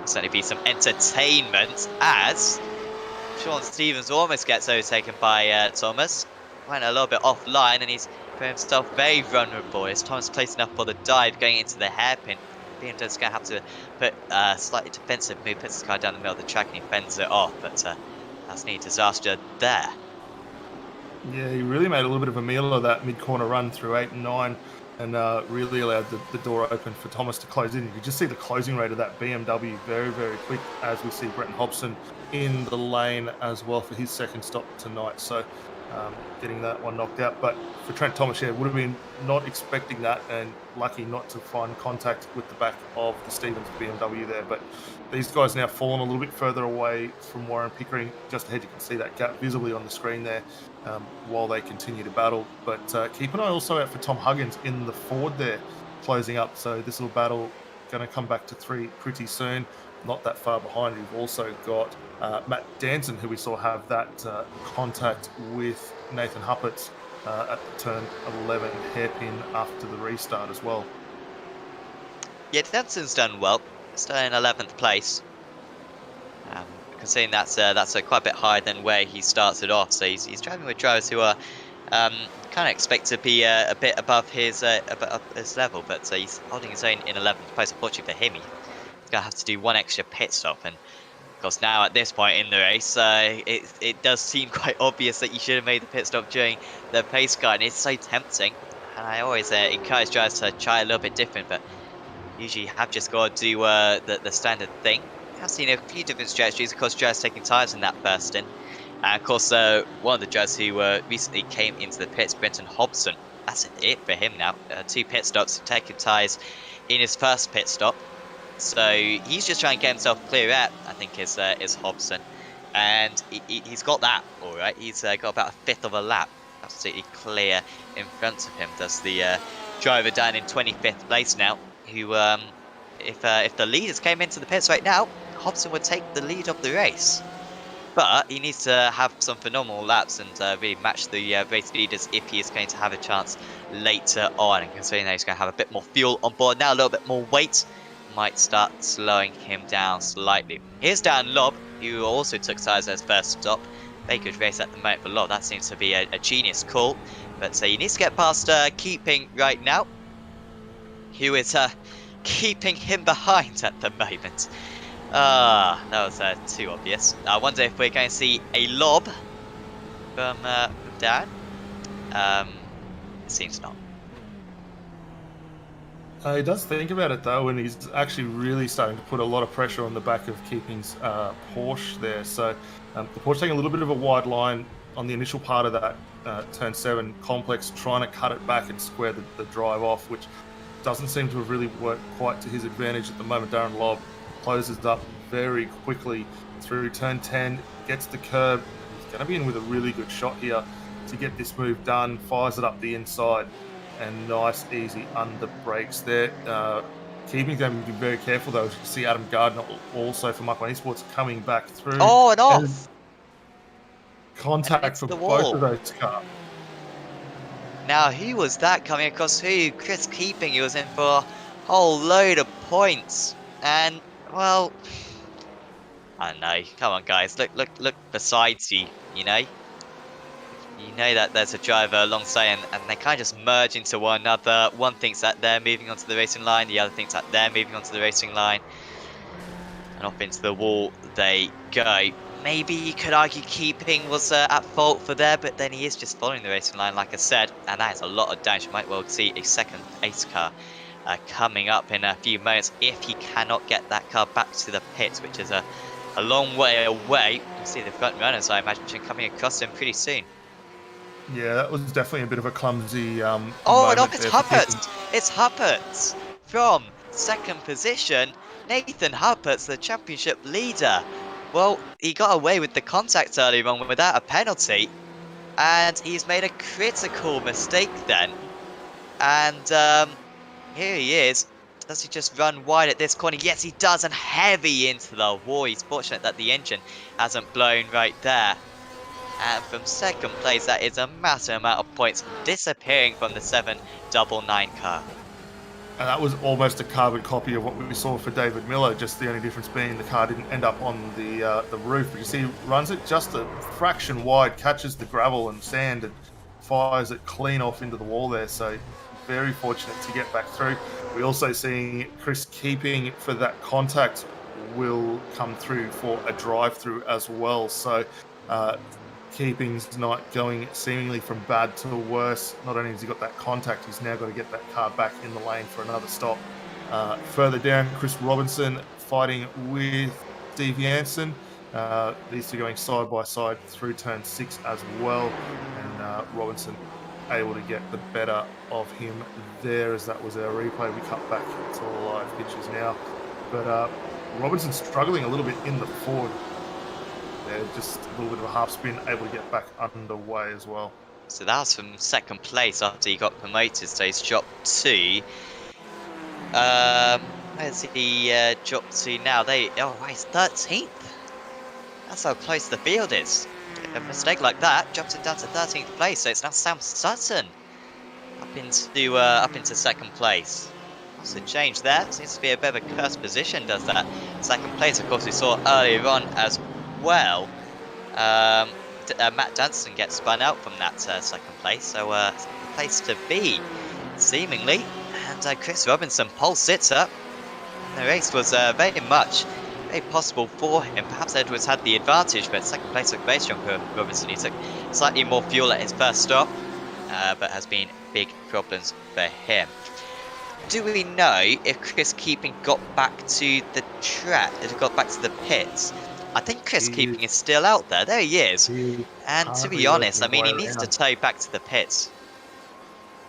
certainly be some entertainment as Sean Stevens almost gets overtaken by Thomas. Went a little bit offline and he's put himself very vulnerable. As Thomas placing up for the dive going into the hairpin. BMW's going to have to put a slightly defensive move, puts his car down the middle of the track and he fends it off. But that's near disaster there. Yeah, he really made a little bit of a meal of that mid-corner run through 8 and 9 and really allowed the door open for Thomas to close in. You could just see the closing rate of that BMW very, very quick as we see Brenton Hobson in the lane as well for his second stop tonight. So getting that one knocked out. But for Trent Thomas, yeah, would have been not expecting that and lucky not to find contact with the back of the Stevens BMW there. But these guys now fallen a little bit further away from Warren Pickering. Just ahead, you can see that gap visibly on the screen there while they continue to battle. But keep an eye also out for Tom Huggins in the Ford there, closing up. So this little battle going to come back to 3 pretty soon. Not that far behind. We've also got Matt Danson, who we saw have that contact with Nathan Huppert at the turn 11 hairpin after the restart as well. Yeah, Danson's done well. Still in 11th place. Considering that's quite a bit higher than where he started off. So he's driving with drivers who are kind of expect to be a bit above his level, but he's holding his own in 11th place. Unfortunately for him, he's going to have to do one extra pit stop. And of course, now at this point in the race, it does seem quite obvious that you should have made the pit stop during the pace car, and it's so tempting. And I always encourage drivers to try a little bit different, but usually you have just got to do the standard thing. I've seen a few different strategies. Of course, drivers taking tyres in that first in. And of course, one of the drivers who recently came into the pits, Brenton Hobson, that's it for him now. 2 pit stops, taking tyres in his first pit stop. So he's just trying to get himself clear out, I think, is Hobson. And he's got that, all right. He's got about a fifth of a lap. Absolutely clear in front of him. Does the driver down in 25th place now, who, if the leaders came into the pits right now, Hobson would take the lead of the race. But he needs to have some phenomenal laps and really match the race leaders if he is going to have a chance later on. And considering that he's going to have a bit more fuel on board now, a little bit more weight, might start slowing him down slightly. Here's Dan Lobb, who also took tyres as first stop. Very good race at the moment for Lobb. That seems to be a genius call. But he needs to get past Keeping right now, who is keeping him behind at the moment. That was too obvious. I wonder if we're going to see a lob from Dan. It seems not. He does think about it though, and he's actually really starting to put a lot of pressure on the back of Keeping's Porsche there. So the Porsche taking a little bit of a wide line on the initial part of that turn 7 complex, trying to cut it back and square the drive off, which doesn't seem to have really worked quite to his advantage at the moment. Darren Lobb closes up very quickly through turn 10, gets the curb. He's going to be in with a really good shot here to get this move done, fires it up the inside, and nice, easy under brakes there. Keeping's going to be very careful though. As you can see Adam Gardner also from Up On Esports coming back through. Oh, and And off! And contact hits for the both wall. of those cars. Now, who was that coming across who? Chris Keeping, he was in for a whole load of points. And, well, I don't know. Come on, guys. Look besides you, you know? You know that there's a driver alongside and they kind of just merge into one another. One thinks that they're moving onto the racing line, the other thinks that they're moving onto the racing line. And off into the wall they go. Maybe you could argue Keeping was at fault for there, but then he is just following the racing line, like I said, and that is a lot of damage. You might well see a second ace car coming up in a few moments if he cannot get that car back to the pits, which is a long way away. You can see the front runners, I imagine, coming across him pretty soon. Yeah, that was definitely a bit of a clumsy Oh, and moment off it's there for Keeping. Huppert! It's Huppert from second position. Nathan Huppert's the championship leader. Well, he got away with the contact earlier on without a penalty, and he's made a critical mistake then. And here he is. Does he just run wide at this corner? Yes, he does, and heavy into the wall. He's fortunate that the engine hasn't blown right there. And from second place, that is a massive amount of points disappearing from the 799 car. And that was almost a carbon copy of what we saw for David Miller, just the only difference being the car didn't end up on the roof. But you see, runs it just a fraction wide, catches the gravel and sand and fires it clean off into the wall there. So very fortunate to get back through. We also seeing Chris Keeping for that contact will come through for a drive-through as well. So Keeping's not going seemingly from bad to worse. Not only has he got that contact, he's now got to get that car back in the lane for another stop. Further down, Chris Robinson fighting with Steve Jansen. These two going side by side through turn 6 as well. And Robinson able to get the better of him there, as that was our replay. We cut back to the live pictures now. But Robinson struggling a little bit in the Ford. Just a little bit of a half spin, able to get back underway as well. So that was from second place after he got promoted, so he's dropped to... where's he dropped to now? He's 13th. That's how close the field is. A mistake like that drops it down to 13th place, so it's now Sam Sutton up into second place. What's the change there? Seems to be a bit of a cursed position, does that? Second place, of course, we saw earlier on as well. Matt Dunstan gets spun out from that second place, so second place to be, seemingly. And Chris Robinson pole sitter. The race was very possible for him. Perhaps Edwards had the advantage, but second place looked very strong for Robinson. He took slightly more fuel at his first stop, but has been big problems for him. Do we know if Chris Keeping got back to the track, got back to the pits? I think Chris Keeping is still out there. There he is. And to be honest, I mean, he needs to tow back to the pits.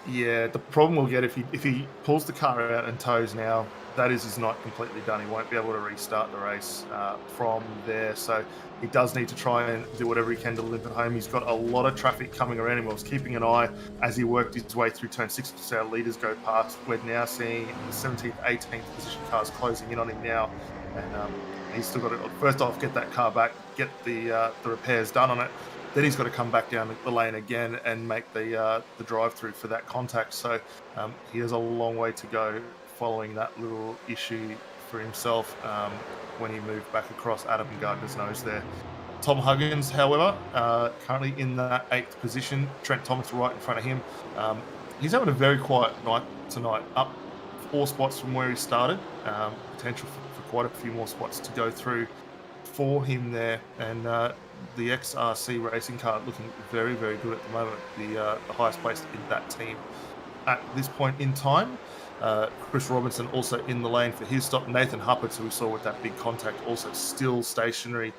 Yeah, the problem we'll get if he pulls the car out and tows now, that is his night completely done. He won't be able to restart the race from there. So he does need to try and do whatever he can to limp it home. He's got a lot of traffic coming around him. I was keeping an eye as he worked his way through turn 6 to see our leaders go past. We're now seeing the 17th, 18th position cars closing in on him now. And he's still got to, first off, get that car back, get the repairs done on it. Then he's got to come back down the lane again and make the drive-through for that contact. So he has a long way to go following that little issue for himself when he moved back across Adam Gardner's nose there. Tom Huggins, however, currently in that 8th position. Trent Thomas right in front of him. He's having a very quiet night tonight, up 4 spots from where he started. Potential for quite a few more spots to go through for him there. And the XRC racing car looking very, very good at the moment. The highest placed in that team at this point in time. Chris Robinson also in the lane for his stop. Nathan Huppert, who we saw with that big contact, also still stationary,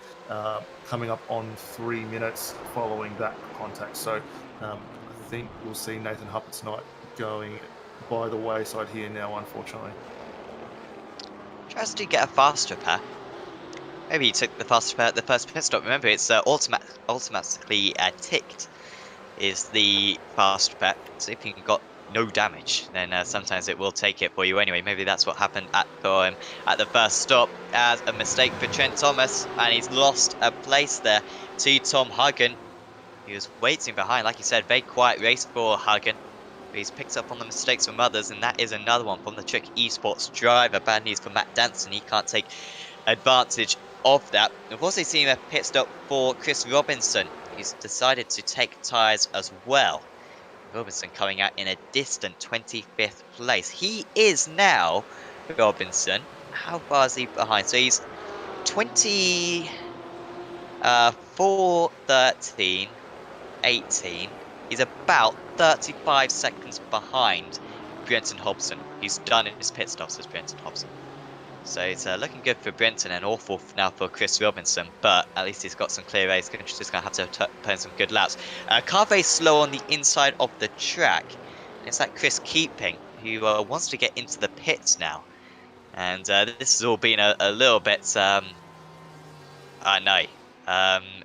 coming up on 3 minutes following that contact. So I think we'll see Nathan Huppert's night going by the wayside here now, unfortunately. Tries to get a fast repair. Maybe he took the fast repair at the first pit stop. Remember, it's automatically ticked is the fast repair. So if he got no damage, then sometimes it will take it for you anyway. Maybe that's what happened for him at the first stop, as a mistake for Trent Thomas, and he's lost a place there to Tom Huggan. He was waiting behind, like you said, very quiet race for Huggan. But he's picked up on the mistakes from others, and that is another one from the Trick Esports driver. Bad news for Matt Danson, he can't take advantage of that. We've also seen a pit stop for Chris Robinson. He's decided to take tyres as well. Robinson coming out in a distant 25th place. He is now, Robinson, how far is he behind? So he's 24, 13, 18. He's about 35 seconds behind Brenton Hobson. He's done his pit stops as Brenton Hobson. So it's looking good for Brenton and awful now for Chris Robinson, but at least he's got some clear air. He's just going to have to put in some good laps. Car very slow on the inside of the track. It's that Chris Keeping who wants to get into the pits now. And this has all been a little bit, a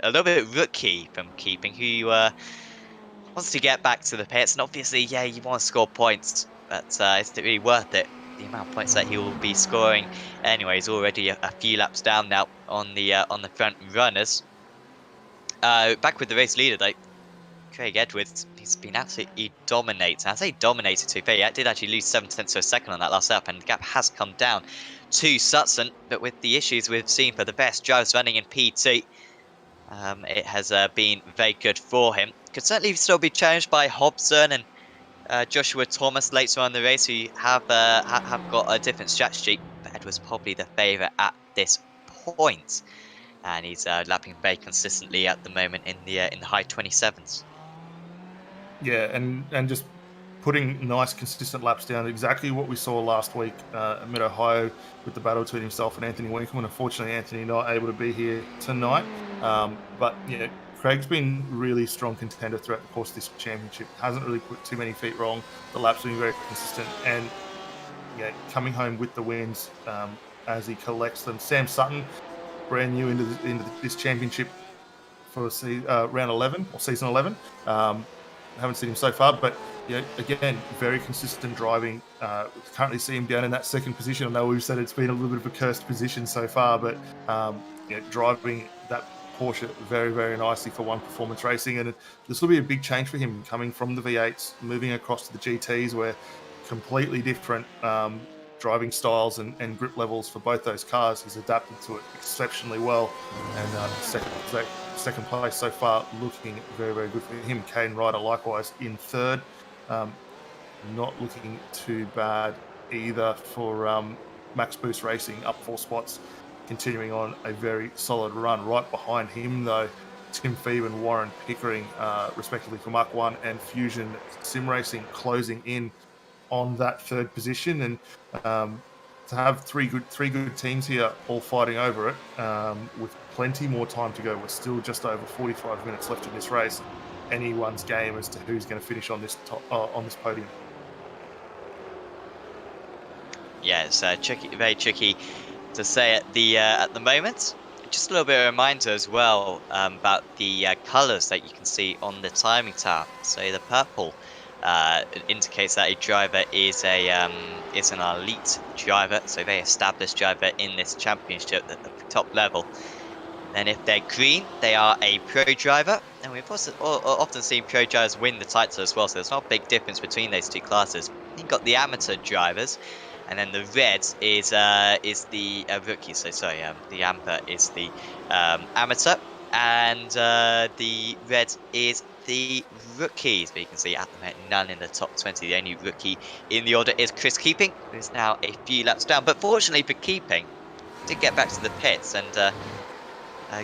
little bit rookie from Keeping, who wants to get back to the pits. And obviously, yeah, you want to score points, but is it really worth it? The amount of points that he will be scoring anyway. He's already a few laps down now on the front runners. Back with the race leader though, Craig Edwards. He's been absolutely dominating. I say dominated too fair. He did actually lose 7 tenths of a second on that last lap, and the gap has come down to Sutton. But with the issues we've seen for the best drivers running in P2, it has been very good for him. Could certainly still be challenged by Hobson and Joshua Thomas later on in the race, who have got a different strategy. But Edwards probably the favourite at this point, and he's lapping very consistently at the moment in the high 27s. Yeah, and just putting nice consistent laps down, exactly what we saw last week at Mid-Ohio with the battle between himself and Anthony Winkleman. Unfortunately, Anthony not able to be here tonight, but yeah, Craig's been really strong contender throughout the course of this championship. Hasn't really put too many feet wrong. The laps have been very consistent, and yeah, coming home with the wins as he collects them. Sam Sutton, brand new into this championship for round 11 or season 11. Haven't seen him so far, but yeah, again, very consistent driving. Currently see him down in that second position. I know we've said it's been a little bit of a cursed position so far, but driving that Porsche very, very nicely for One Performance Racing. And this will be a big change for him, coming from the V8s, moving across to the GTs, where completely different driving styles and grip levels for both those cars. He's adapted to it exceptionally well, and second place so far, looking very, very good for him. Caden Ryder likewise in third, not looking too bad either for Max Boost Racing, up 4 spots, continuing on a very solid run. Right behind him though, Tim Phoebe and Warren Pickering, respectively for Mark 1 and Fusion Sim Racing, closing in on that third position. And to have three good teams here all fighting over it, with plenty more time to go. We're still just over 45 minutes left in this race. Anyone's game as to who's going to finish on this podium. Yeah, it's tricky, very tricky to say at the moment. Just a little bit of a reminder as well about the colours that you can see on the timing tab. So the purple indicates that a driver is an elite driver, so very established driver in this championship at the top level. And if they're green, they are a pro driver, and we've also often seen pro drivers win the title as well. So there's not a big difference between those two classes. You've got the amateur drivers, and then the red is the rookie. So sorry, the amber is the amateur, and the red is the rookies. But you can see at the moment none in the top 20. The only rookie in the order is Chris Keeping, who's now a few laps down. But fortunately for Keeping, did get back to the pits and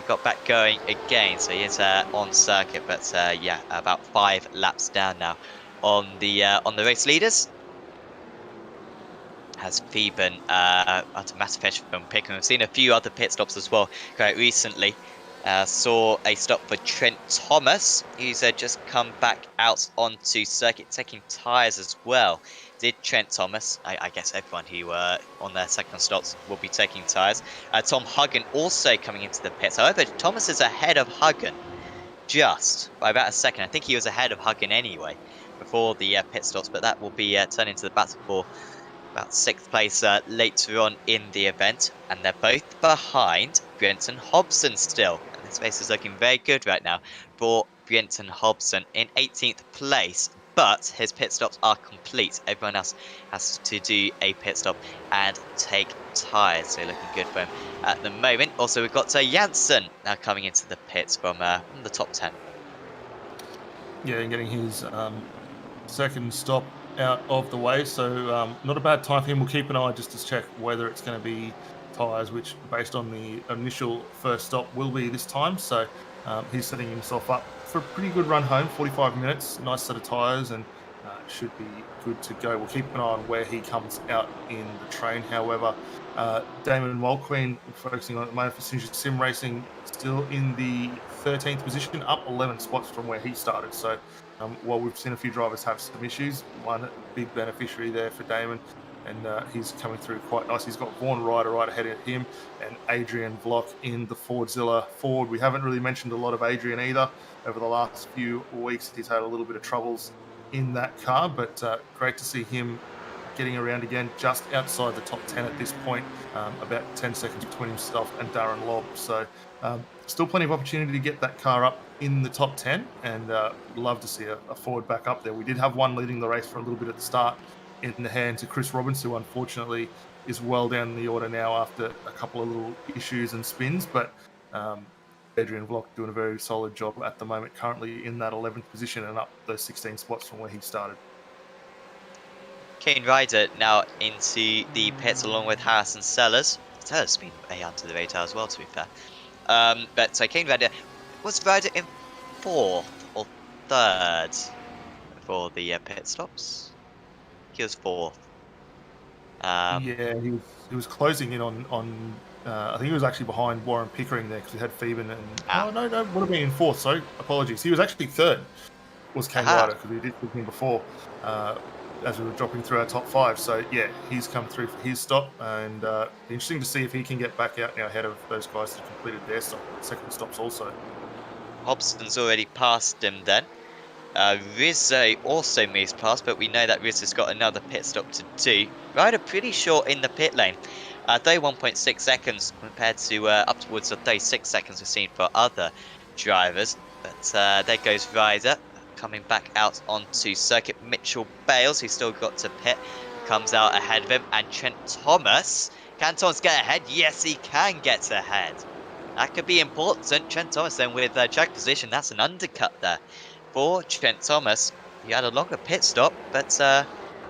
got back going again. So he is on circuit, but yeah, about 5 laps down now on the race leaders. Has Phoeben under massive pressure from Pickering. We've seen a few other pit stops as well quite recently. Saw a stop for Trent Thomas, who's just come back out onto circuit, taking tyres as well. Did Trent Thomas, I guess everyone who on their second stops will be taking tyres. Tom Huggan also coming into the pits. However, Thomas is ahead of Huggan just by about a second. I think he was ahead of Huggan anyway. before the pit stops, but that will be turned into the battle for about 6th place later on in the event. And they're both behind Brenton Hobson still. And this race is looking very good right now for Brenton Hobson in 18th place. But his pit stops are complete. Everyone else has to do a pit stop and take tyres. So looking good for him at the moment. Also, we've got Janssen now coming into the pits from the top 10. Yeah, and getting his second stop out of the way, so not a bad time for him. We'll keep an eye just to check whether it's going to be tyres, which based on the initial first stop will be this time. So he's setting himself up for a pretty good run home, 45 minutes, nice set of tyres, and should be good to go. We'll keep an eye on where he comes out in the train. However, Damon Walqueen, focusing on at the moment for Sinja Sim Racing, still in the 13th position, up 11 spots from where he started. So while we've seen a few drivers have some issues, one big beneficiary there for Damon, and he's coming through quite nice. He's got Vaughan Ryder right ahead of him and Adrian Vlock in the Fordzilla Ford. We haven't really mentioned a lot of Adrian either over the last few weeks. He's had a little bit of troubles in that car, but great to see him getting around again, just outside the top 10 at this point, about 10 seconds between himself and Darren Lobb. So still plenty of opportunity to get that car up in the top 10, and love to see a Ford back up there. We did have one leading the race for a little bit at the start in the hands of Chris Robbins, who unfortunately is well down in the order now after a couple of little issues and spins, but Adrian Vlock doing a very solid job at the moment, currently in that 11th position and up those 16 spots from where he started. Kane Ryder now into the pits along with Harrison Sellers. Sellers been way under the radar as well, to be fair. But so Kane Ryder, was Ryder in 4th or 3rd for the pit stops? He was 4th. Yeah, he was closing in on I think he was actually behind Warren Pickering there because we had Phoeben and... Oh, no, would have been in 4th, sorry. Apologies. He was actually 3rd, was Kane Ryder, because we did with him before as we were dropping through our top 5. So, yeah, he's come through for his stop, and interesting to see if he can get back out now ahead of those guys that completed their second stops also. Hobson's already passed him then. Rizzo also moves past, but we know that Rizzo's got another pit stop to do. Ryder pretty short in the pit lane. 31.6 seconds compared to upwards of 36 seconds we've seen for other drivers. But there goes Ryder coming back out onto circuit. Mitchell Bales, who's still got to pit, comes out ahead of him. And Trent Thomas. Can Thomas get ahead? Yes, he can get ahead. That could be important. Trent Thomas then with track position. That's an undercut there for Trent Thomas. He had a longer pit stop, but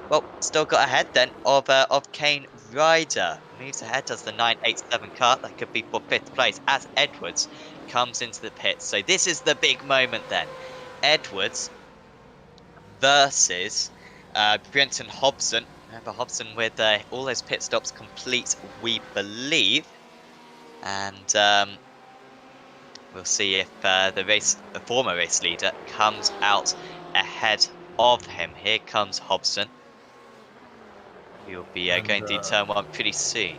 well, still got ahead then of Kane Ryder. Moves ahead, does the 987 cut. That could be for 5th place as Edwards comes into the pit. So this is the big moment then. Edwards versus Brenton Hobson. Remember Hobson with all those pit stops complete, we believe. And we'll see if the former race leader comes out ahead of him. Here comes Hobson. He'll be going to turn 1 pretty soon.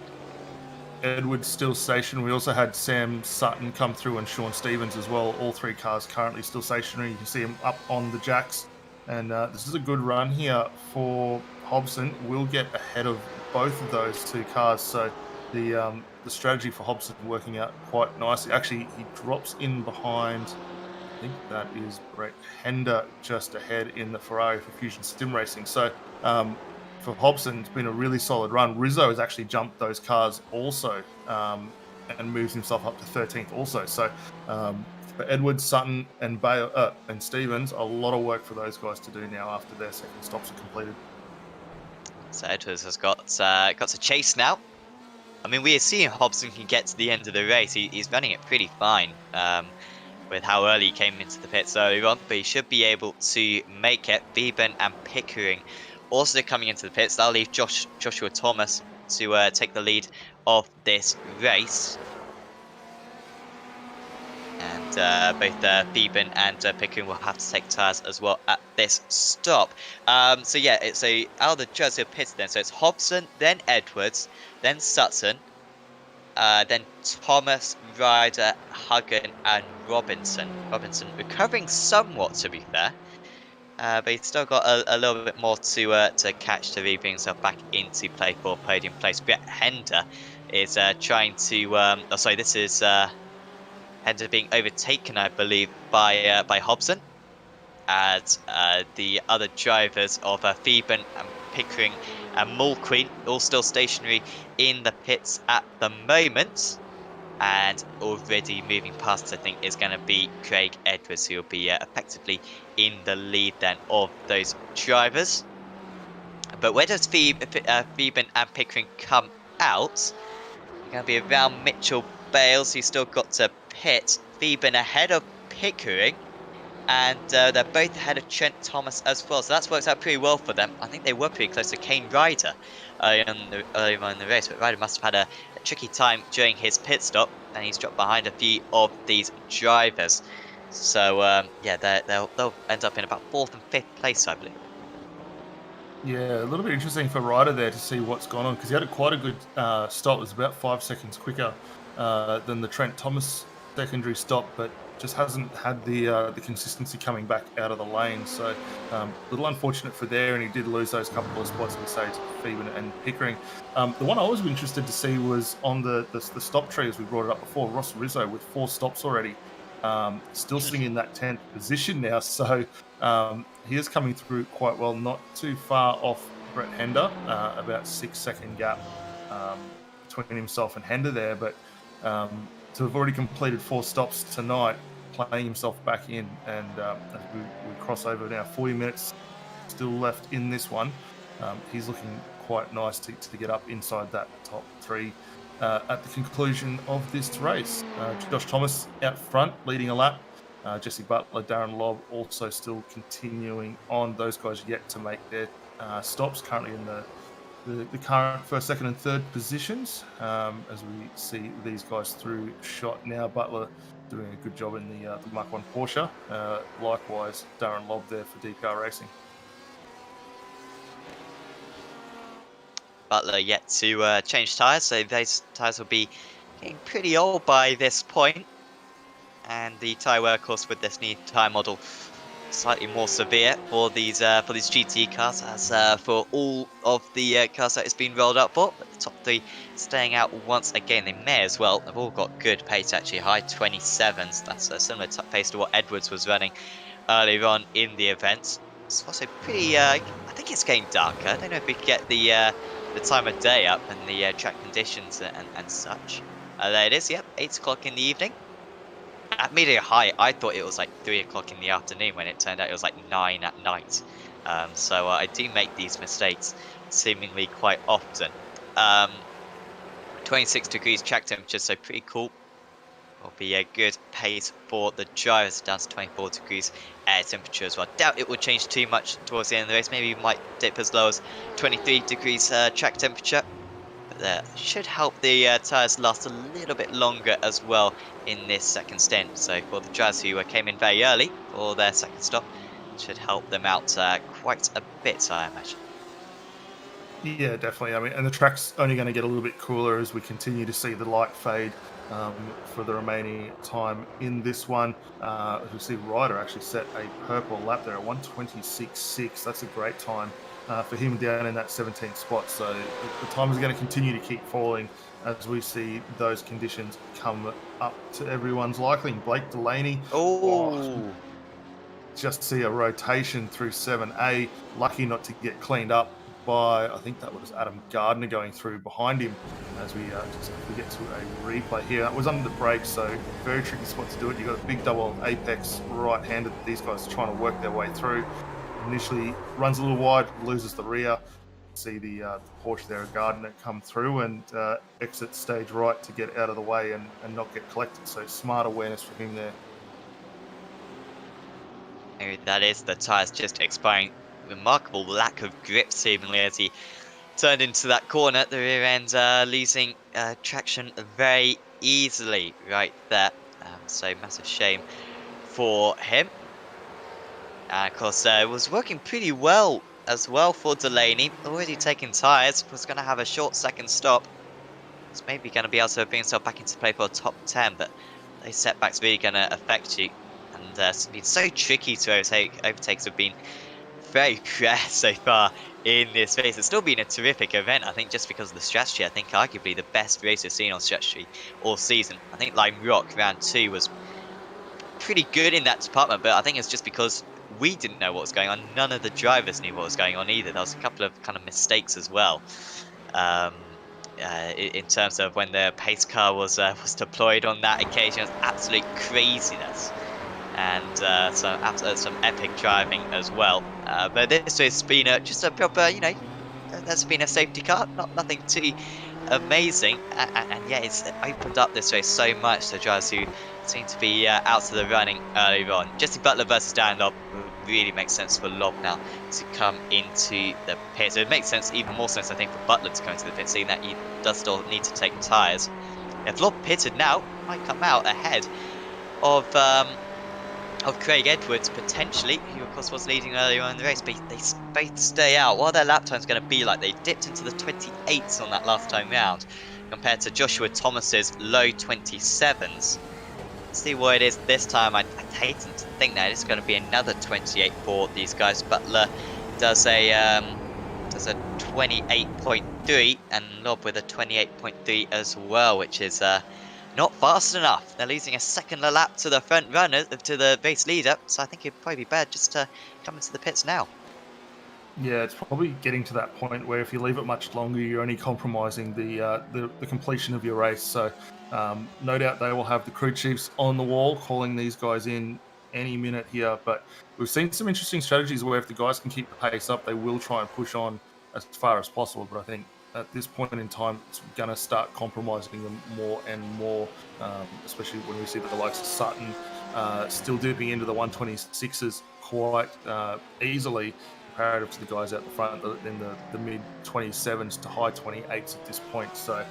Edwards still stationary. We also had Sam Sutton come through and Sean Stevens as well. All 3 cars currently still stationary. You can see them up on the jacks. And this is a good run here for Hobson. We'll get ahead of both of those 2 cars. So the strategy for Hobson working out quite nicely. Actually, he drops in behind, I think that is Brett Hender just ahead in the Ferrari for Fusion Sim Racing. So for Hobson, it's been a really solid run. Rizzo has actually jumped those cars also and moves himself up to 13th also. So for Edwards, Sutton, and and Stevens, a lot of work for those guys to do now after their second stops are completed. So Edwards has got to chase now. I mean, we are seeing Hobson can get to the end of the race. He's running it pretty fine with how early he came into the pits earlier on, but he should be able to make it. Beeben and Pickering also coming into the pits. That'll leave Joshua Thomas to take the lead of this race. And both Beeben and Pickering will have to take tyres as well at this stop. So yeah, it's out of the jersey of pits then. So it's Hobson, then Edwards, then Sutton, then Thomas, Ryder, Huggan, and Robinson. Robinson recovering somewhat, to be fair. But he's still got a little bit more to catch to really bring himself back into play for podium place. Brett Hender is trying to. Oh, sorry, this is Hender being overtaken, I believe, by Hobson. As the other drivers of Phoeben and Pickering and Mulqueen all still stationary in the pits at the moment. And already moving past, I think, is going to be Craig Edwards, who will be effectively in the lead then of those drivers. But where does Phoeben and Pickering come out? They're going to be around Mitchell Bales, who's still got to pit. Phoeben ahead of Pickering. And they're both ahead of Trent Thomas as well. So that's worked out pretty well for them. I think they were pretty close to Kane Ryder earlier on in the race. But Ryder must have had a tricky time during his pit stop. And he's dropped behind a few of these drivers. So, yeah, they'll end up in about 4th and 5th place, I believe. Yeah, a little bit interesting for Ryder there to see what's gone on, because he had quite a good stop. It was about 5 seconds quicker than the Trent Thomas secondary stop, but just hasn't had the consistency coming back out of the lane. So a little unfortunate for there, and he did lose those couple of spots, we say, to Phoeben and Pickering. The one I was interested to see was on the stop tree, as we brought it up before, Ross Rizzo with 4 stops already. Still sitting in that 10th position now, so he is coming through quite well, not too far off Brett Hender, about 6-second gap between himself and Hender there, but to have already completed 4 stops tonight, playing himself back in, and as we cross over now, 40 minutes still left in this one. He's looking quite nice to get up inside that top 3 at the conclusion of this race. Josh Thomas out front, leading a lap. Jesse Butler, Darren Lobb also still continuing on. Those guys yet to make their stops, currently in the current 1st, 2nd and 3rd positions, as we see these guys through shot now. Butler doing a good job in the Mark 1 Porsche. Likewise, Darren Lobb there for DPR Racing. Butler yet to change tyres, so those tyres will be getting pretty old by this point. And the tyre wear, of course, with this new tyre model, slightly more severe for these GT cars, as for all of the cars that it's been rolled up for. But the top 3 staying out once again. They may as well. They've all got good pace, actually, high 27s. That's a similar pace to what Edwards was running earlier on in the event. It's also pretty. I think it's getting darker. I don't know if we can get the time of day up and the track conditions and such. There it is. Yep, 8 o'clock in the evening. At medium high, I thought it was like 3 o'clock in the afternoon, when it turned out it was like 9 at night. So I do make these mistakes seemingly quite often. 26 degrees track temperature, so pretty cool. Will be a good pace for the drivers, down to 24 degrees air temperature as well. Doubt it will change too much towards the end of the race. Maybe we might dip as low as 23 degrees track temperature. But that should help the tyres last a little bit longer as well in this 2nd stint. So for the drivers who came in very early for their 2nd stop, should help them out quite a bit, I imagine. Yeah, definitely. I mean, and the track's only going to get a little bit cooler as we continue to see the light fade for the remaining time in this one. As we see, Ryder actually set a purple lap there at 1:26.6. That's a great time for him down in that 17th spot. So the time is going to continue to keep falling as we see those conditions come up to everyone's liking. Blake Delaney. Just see a rotation through 7A. Lucky not to get cleaned up by, I think that was Adam Gardner going through behind him, as we get to a replay here. It was under the brakes, so very tricky spot to do it. You've got a big double apex right-handed that these guys are trying to work their way through. Initially runs a little wide, loses the rear. See the Porsche there, Gardner, come through and exit stage right to get out of the way and not get collected. So smart awareness from him there. Maybe that is the tyres just expiring. Remarkable lack of grip seemingly as he turned into that corner. The rear end losing traction very easily right there. So massive shame for him. And of course it was working pretty well as well for Delaney. Already taking tyres, was going to have a short 2nd stop. It's maybe going to be able to bring himself back into play for a top 10, but those setbacks really going to affect you. And it's been so tricky to overtake. Overtakes have been very rare so far in this race. It's still been a terrific event, I think, just because of the strategy. I think arguably the best race we've seen on strategy all season. I think Lime Rock round 2 was pretty good in that department, but I think it's just because we didn't know what was going on. None of the drivers knew what was going on either. There was a couple of kind of mistakes as well. In terms of when the pace car was deployed on that occasion, it was absolute craziness, and some epic driving as well. But this has been just a proper, there's been a safety car, nothing too amazing, and yeah, it's opened up this race so much to drivers who seem to be out of the running earlier on. Jesse Butler versus Dan Lobb really makes sense for Lobb now to come into the pit. So it makes sense, even more sense, I think, for Butler to come into the pit, seeing that he does still need to take tyres. If Lobb pitted now, might come out ahead of Craig Edwards, potentially, who of course was leading earlier on in the race, but they both stay out. What are their lap times going to be like? They dipped into the 28s on that last time round, compared to Joshua Thomas's low 27s. See what it is this time. I'd hate to think that it's going to be another 28 for these guys. Butler does a 28.3, and Lobb with a 28.3 as well, which is not fast enough. They're losing a second lap to the front runner, to the race leader. So I think it'd probably be better just to come into the pits now. Yeah, it's probably getting to that point where if you leave it much longer, you're only compromising the completion of your race. So no doubt they will have the crew chiefs on the wall calling these guys in any minute here. But we've seen some interesting strategies where if the guys can keep the pace up, they will try and push on as far as possible. But I think at this point in time, it's going to start compromising them more and more, especially when we see that the likes of Sutton still dipping into the 126s quite easily, comparative to the guys out the front in the mid 27s to high 28s at this point. So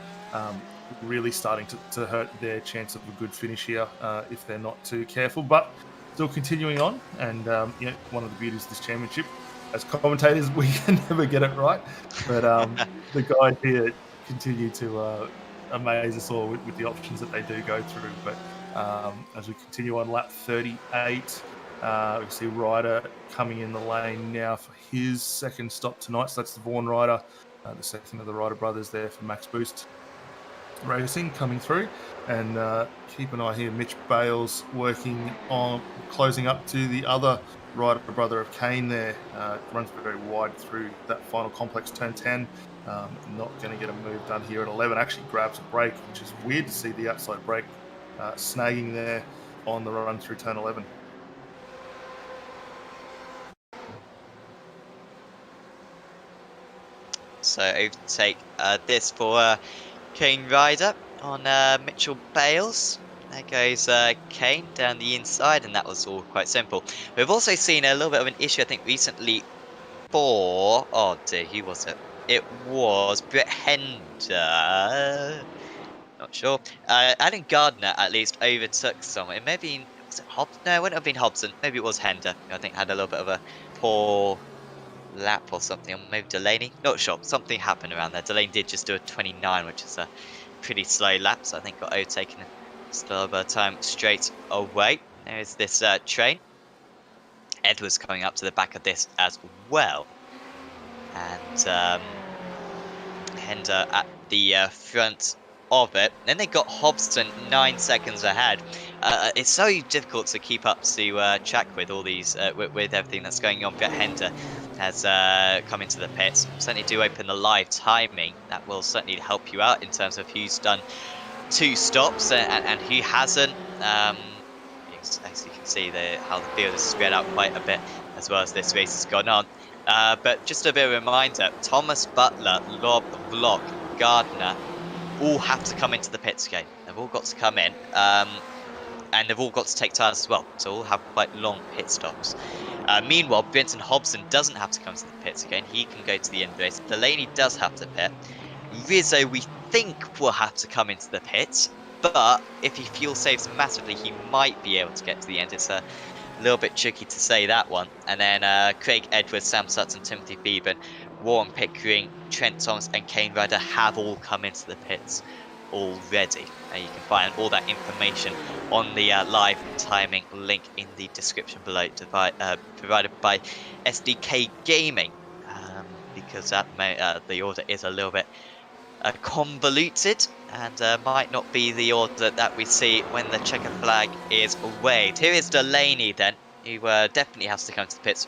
really starting to hurt their chance of a good finish here if they're not too careful. But still continuing on, and one of the beauties of this championship, as commentators, we can never get it right. But the guys here continue to amaze us all with the options that they do go through. But as we continue on lap 38, we see Ryder coming in the lane now for his second stop tonight. So that's the Vaughan Ryder, the second of the Ryder brothers there for Max Boost Racing coming through. And keep an eye here, Mitch Bales working on closing up to the other Ryder brother of Kane there. Runs very wide through that final complex turn 10. Not going to get a move done here at 11. Actually grabs a brake, which is weird to see the outside brake snagging there on the run through turn 11. So overtake this for Kane Ryder on Mitchell Bales. There goes Kane down the inside, and that was all quite simple. We've also seen a little bit of an issue, I think, recently for... Oh dear, who was it? It was Brett Hender. Not sure. Adam Gardner, at least, overtook someone. It may have been... Was it Hobson? No, it wouldn't have been Hobson. Maybe it was Hender. I think had a little bit of a poor lap or something. Or maybe Delaney. Not sure. Something happened around there. Delaney did just do a 29, which is a pretty slow lap. So I think got overtaken still over time straight away. There's this train. Edwards coming up to the back of this as well. And Hender at the front of it. Then they got Hobson 9 seconds ahead. It's so difficult to keep up to track with all these, with everything that's going on. Brett Hender has come into the pits. Certainly do open the live timing. That will certainly help you out in terms of who's done 2 stops and who hasn't. As you can see, how the field is spread out quite a bit as well as this race has gone on. But just a bit of a reminder, Thomas, Butler, Lobb, Vlog, Gardner all have to come into the pits again. They've all got to come in. And they've all got to take tyres as well. So all have quite long pit stops. Meanwhile, Brenton Hobson doesn't have to come to the pits again. He can go to the end of the race. Delaney does have to pit. Rizzo, we think, will have to come into the pits. But if he fuel saves massively, he might be able to get to the end. It's a little bit tricky to say that one. And then Craig Edwards, Sam Sutton, Timothy Beeben, Warren Pickering, Trent Thomas and Kane Ryder have all come into the pits already. And you can find all that information on the live timing link in the description below, provided by SDK Gaming. Because at the moment, the order is a little bit convoluted and might not be the order that we see when the checker flag is waved. Here is Delaney then, who definitely has to come to the pits.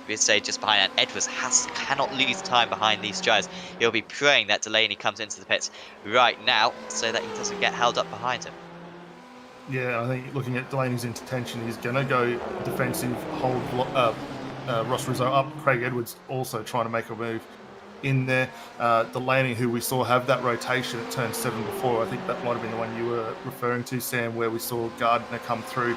We say just behind, and Edwards cannot lose time behind these drivers. He'll be praying that Delaney comes into the pits right now so that he doesn't get held up behind him. Yeah, I think looking at Delaney's intention, he's going to go defensive, hold Ross Rizzo up. Craig Edwards also trying to make a move in there. Delaney, who we saw have that rotation at turn 7 before, I think that might have been the one you were referring to, Sam, where we saw Gardner come through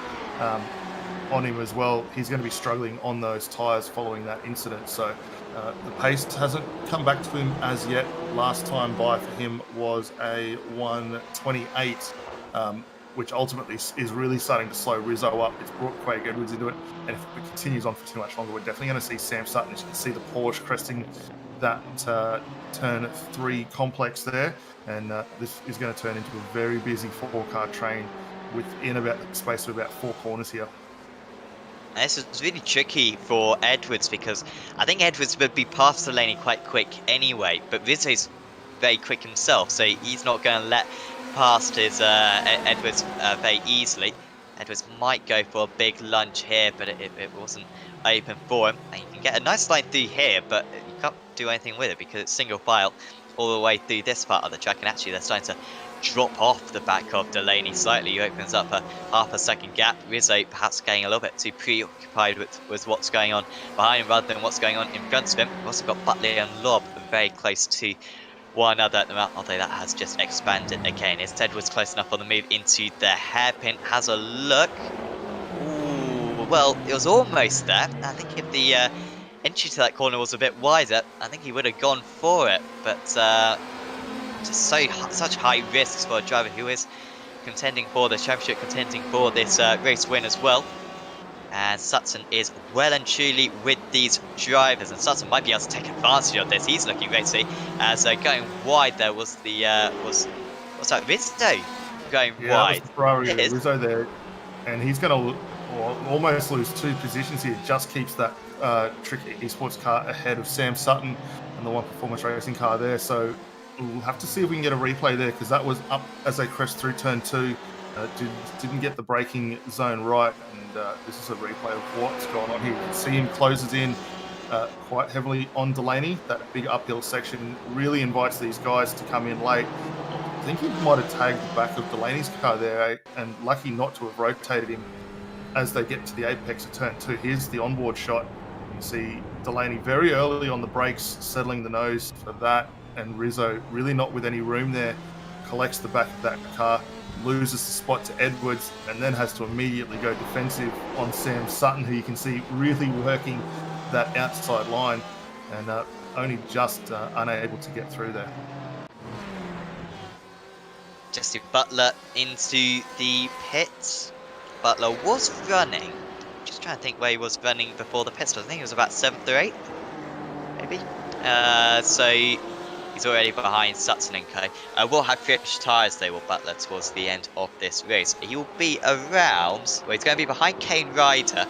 on him as well. He's going to be struggling on those tyres following that incident. So the pace hasn't come back to him as yet. Last time by for him was a 1:28. Which ultimately is really starting to slow Rizzo up. It's brought Craig Edwards into it, and if it continues on for too much longer, we're definitely going to see Sam Sutton. As you can see the Porsche cresting that turn 3 complex there, and this is going to turn into a very busy 4-car train within about the space of about 4 corners here. And this is really tricky for Edwards because I think Edwards would be past Delaney quite quick anyway, but Rizzo's very quick himself, so he's not going to let past his Edwards very easily. Edwards might go for a big lunge here, but it wasn't open for him. And you can get a nice line through here, but you can't do anything with it because it's single file all the way through this part of the track. And actually, they're starting to drop off the back of Delaney slightly. He opens up a half a second gap. Rizzo perhaps getting a little bit too preoccupied with what's going on behind him rather than what's going on in front of him. We've also got Butler and Lobb very close to one other at the moment, although that has just expanded again. Is Edwards close enough on the move into the hairpin? Has a look. Ooh, well, it was almost there. I think if the entry to that corner was a bit wider, I think he would have gone for it. But just such high risks for a driver who is contending for the championship, contending for this race win as well. And Sutton is well and truly with these drivers, and Sutton might be able to take advantage of this. He's looking great to see, as going wide there was the what's that, Rizzo going wide. That was Ferrari Rizzo there, and he's going to almost lose 2 positions here. Just keeps that tricky esports car ahead of Sam Sutton and the One Performance Racing car there. So we'll have to see if we can get a replay there, because that was up as they crest through turn 2. Didn't get the braking zone right, and this is a replay of what's going on here. You can see him closes in quite heavily on Delaney. That big uphill section really invites these guys to come in late. I think he might have tagged the back of Delaney's car there, and lucky not to have rotated him as they get to the apex of turn 2. Here's the onboard shot. You see Delaney very early on the brakes, settling the nose for that, and Rizzo really not with any room there, collects the back of that car, loses the spot to Edwards, and then has to immediately go defensive on Sam Sutton, who you can see really working that outside line, and only just unable to get through there. Jesse Butler into the pits. Butler was running. Just trying to think where he was running before the pits. I think it was about 7th or 8th, maybe. So he's already behind Sutton and Co. Will have fresh tyres though, will Butler, towards the end of this race. He will be around, well, he's going to be behind Kane Ryder.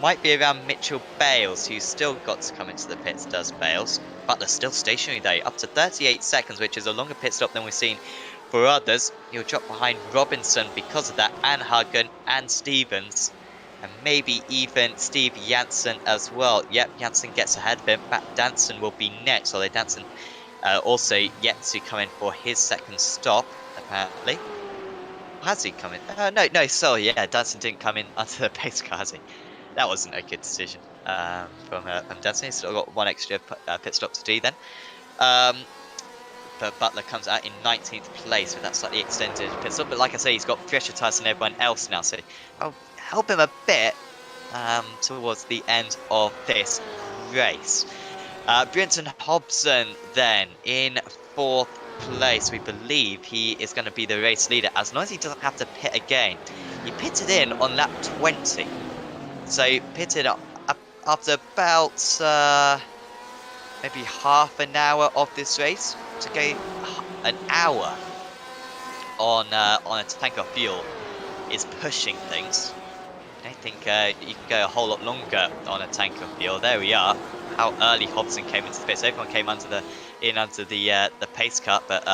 Might be around Mitchell Bales, who's still got to come into the pits, does Bales. Butler's still stationary though, up to 38 seconds, which is a longer pit stop than we've seen for others. He'll drop behind Robinson because of that, and Hagen and Stevens. And maybe even Steve Janssen as well. Yep, Janssen gets ahead of him. Matt Danson will be next, although Danson also yet to come in for his second stop, apparently. Has he come in? No, sorry, yeah, Danson didn't come in under the pace car, has he? That wasn't a good decision from Danson. He's still got one extra pit stop to do then. But Butler comes out in 19th place with that slightly extended pit stop. But like I say, he's got fresher tyres than everyone else now, so I'll help him a bit towards the end of this race. Brenton Hobson then in 4th place. We believe he is going to be the race leader as long as he doesn't have to pit again. He pitted in on lap 20. So he pitted up after about maybe half an hour of this race to go an hour on a tank of fuel is pushing things. I don't think you can go a whole lot longer on a tank of fuel. There we are. How early Hobson came into the pits. Everyone came under the pace cut, but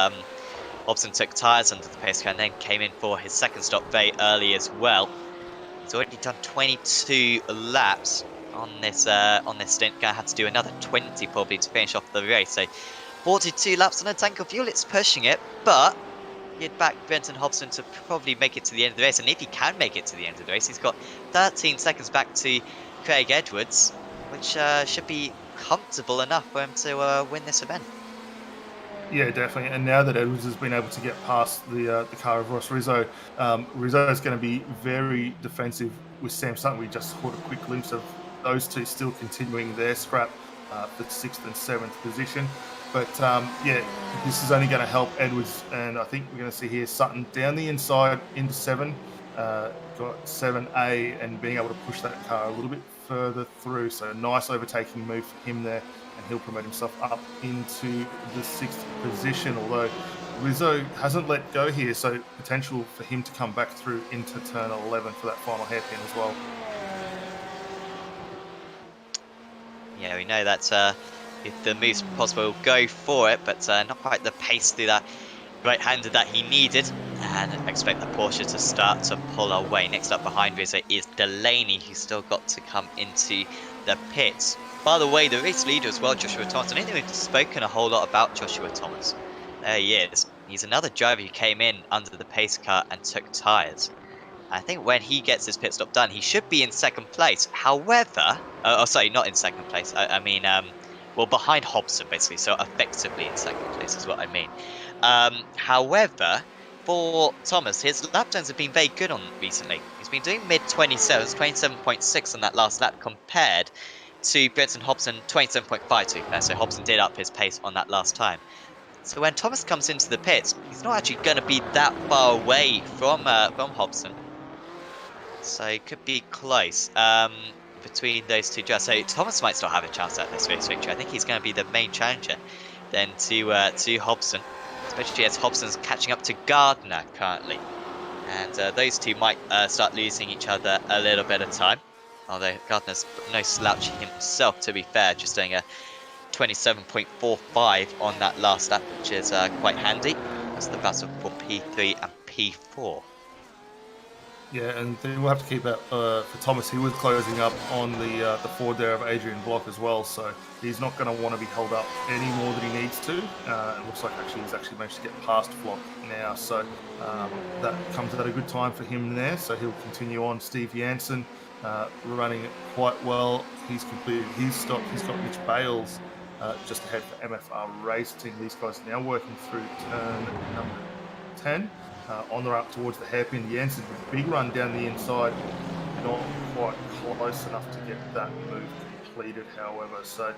Hobson took tyres under the pace car and then came in for his second stop very early as well. He's already done 22 laps on this stint. Gonna have to do another 20 probably to finish off the race. So 42 laps on a tank of fuel. It's pushing it, but you'd back Brenton Hobson to probably make it to the end of the race. And if he can make it to the end of the race, he's got 13 seconds back to Craig Edwards, which should be comfortable enough for him to win this event. Yeah, definitely. And now that Edwards has been able to get past the car of Ross Rizzo, Rizzo is going to be very defensive with Sam Sutton. We just caught a quick glimpse of those two still continuing their scrap for 6th and 7th position. But yeah, this is only going to help Edwards. And I think we're going to see here Sutton down the inside into 7, got 7A, and being able to push that car a little bit further through. So a nice overtaking move for him there. And he'll promote himself up into the 6th position, although Rizzo hasn't let go here, so potential for him to come back through into turn 11 for that final hairpin as well. Yeah, we know that if the move's possible, go for it, but not quite the pace through that right-hander that he needed. And expect the Porsche to start to pull away. Next up behind Rizzo is Delaney, who's still got to come into the pits. By the way, the race leader as well, Joshua Thomas. I don't think we've spoken a whole lot about Joshua Thomas. There he is. He's another driver who came in under the pace car and took tyres. I think when he gets his pit stop done, he should be in 2nd place. However, sorry, not in 2nd place. I mean, well, behind Hobson, basically. So effectively in 2nd place is what I mean. However, for Thomas, his lap times have been very good on recently. He's been doing mid-27s, 27.6 on that last lap compared to Brenton Hobson, 27.5 so Hobson did up his pace on that last time. So when Thomas comes into the pits, he's not actually going to be that far away from Hobson. So it could be close between those two drivers. So Thomas might still have a chance at this race victory. I think he's going to be the main challenger then to Hobson, especially as Hobson's catching up to Gardner currently. And those two might start losing each other a little bit of time. Although Gardner's no slouch himself, to be fair, just doing a 27.45 on that last lap, which is quite handy. That's the battle for P3 and P4. Yeah, and then we'll have to keep that for Thomas. He was closing up on the forward there of Adrian Block as well, so he's not going to want to be held up any more than he needs to. It looks like he's actually managed to get past Block now, so that comes at a good time for him there. So he'll continue on. Steve Jansen running it quite well. He's completed his stop. He's got Mitch Bales just ahead for MFR Racing. These guys are now working through turn number 10. On the up towards the hairpin. Jansen with a big run down the inside. Not quite close enough to get that move completed, however. So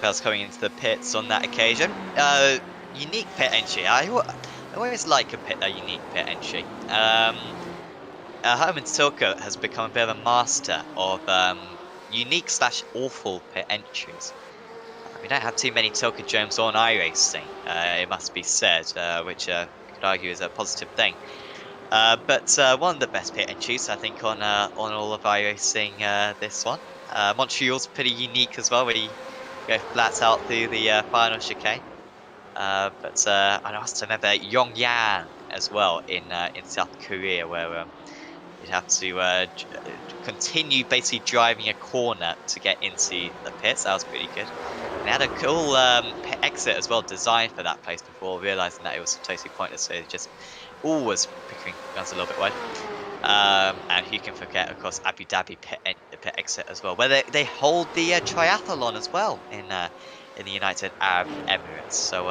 Bell's coming into the pits on that occasion. Unique pit entry. I always like a unique pit entry. Herman Tilke has become a bit of a master of unique / awful pit entries. We don't have too many Tilke Jones on iRacing, it must be said, which you could argue is a positive thing. But one of the best pit entries, I think, on all of iRacing, this one. Montreal's pretty unique as well, where you go flat out through the final chicane. But I also remember Yongyan as well in South Korea, where you'd have to continue basically driving a corner to get into the pits. That was pretty good. And they had a cool pit exit as well designed for that place before realising that it was totally pointless. So just always picking guns a little bit wide. And who can forget, of course, Abu Dhabi pit exit as well, where they hold the triathlon as well in the United Arab Emirates. So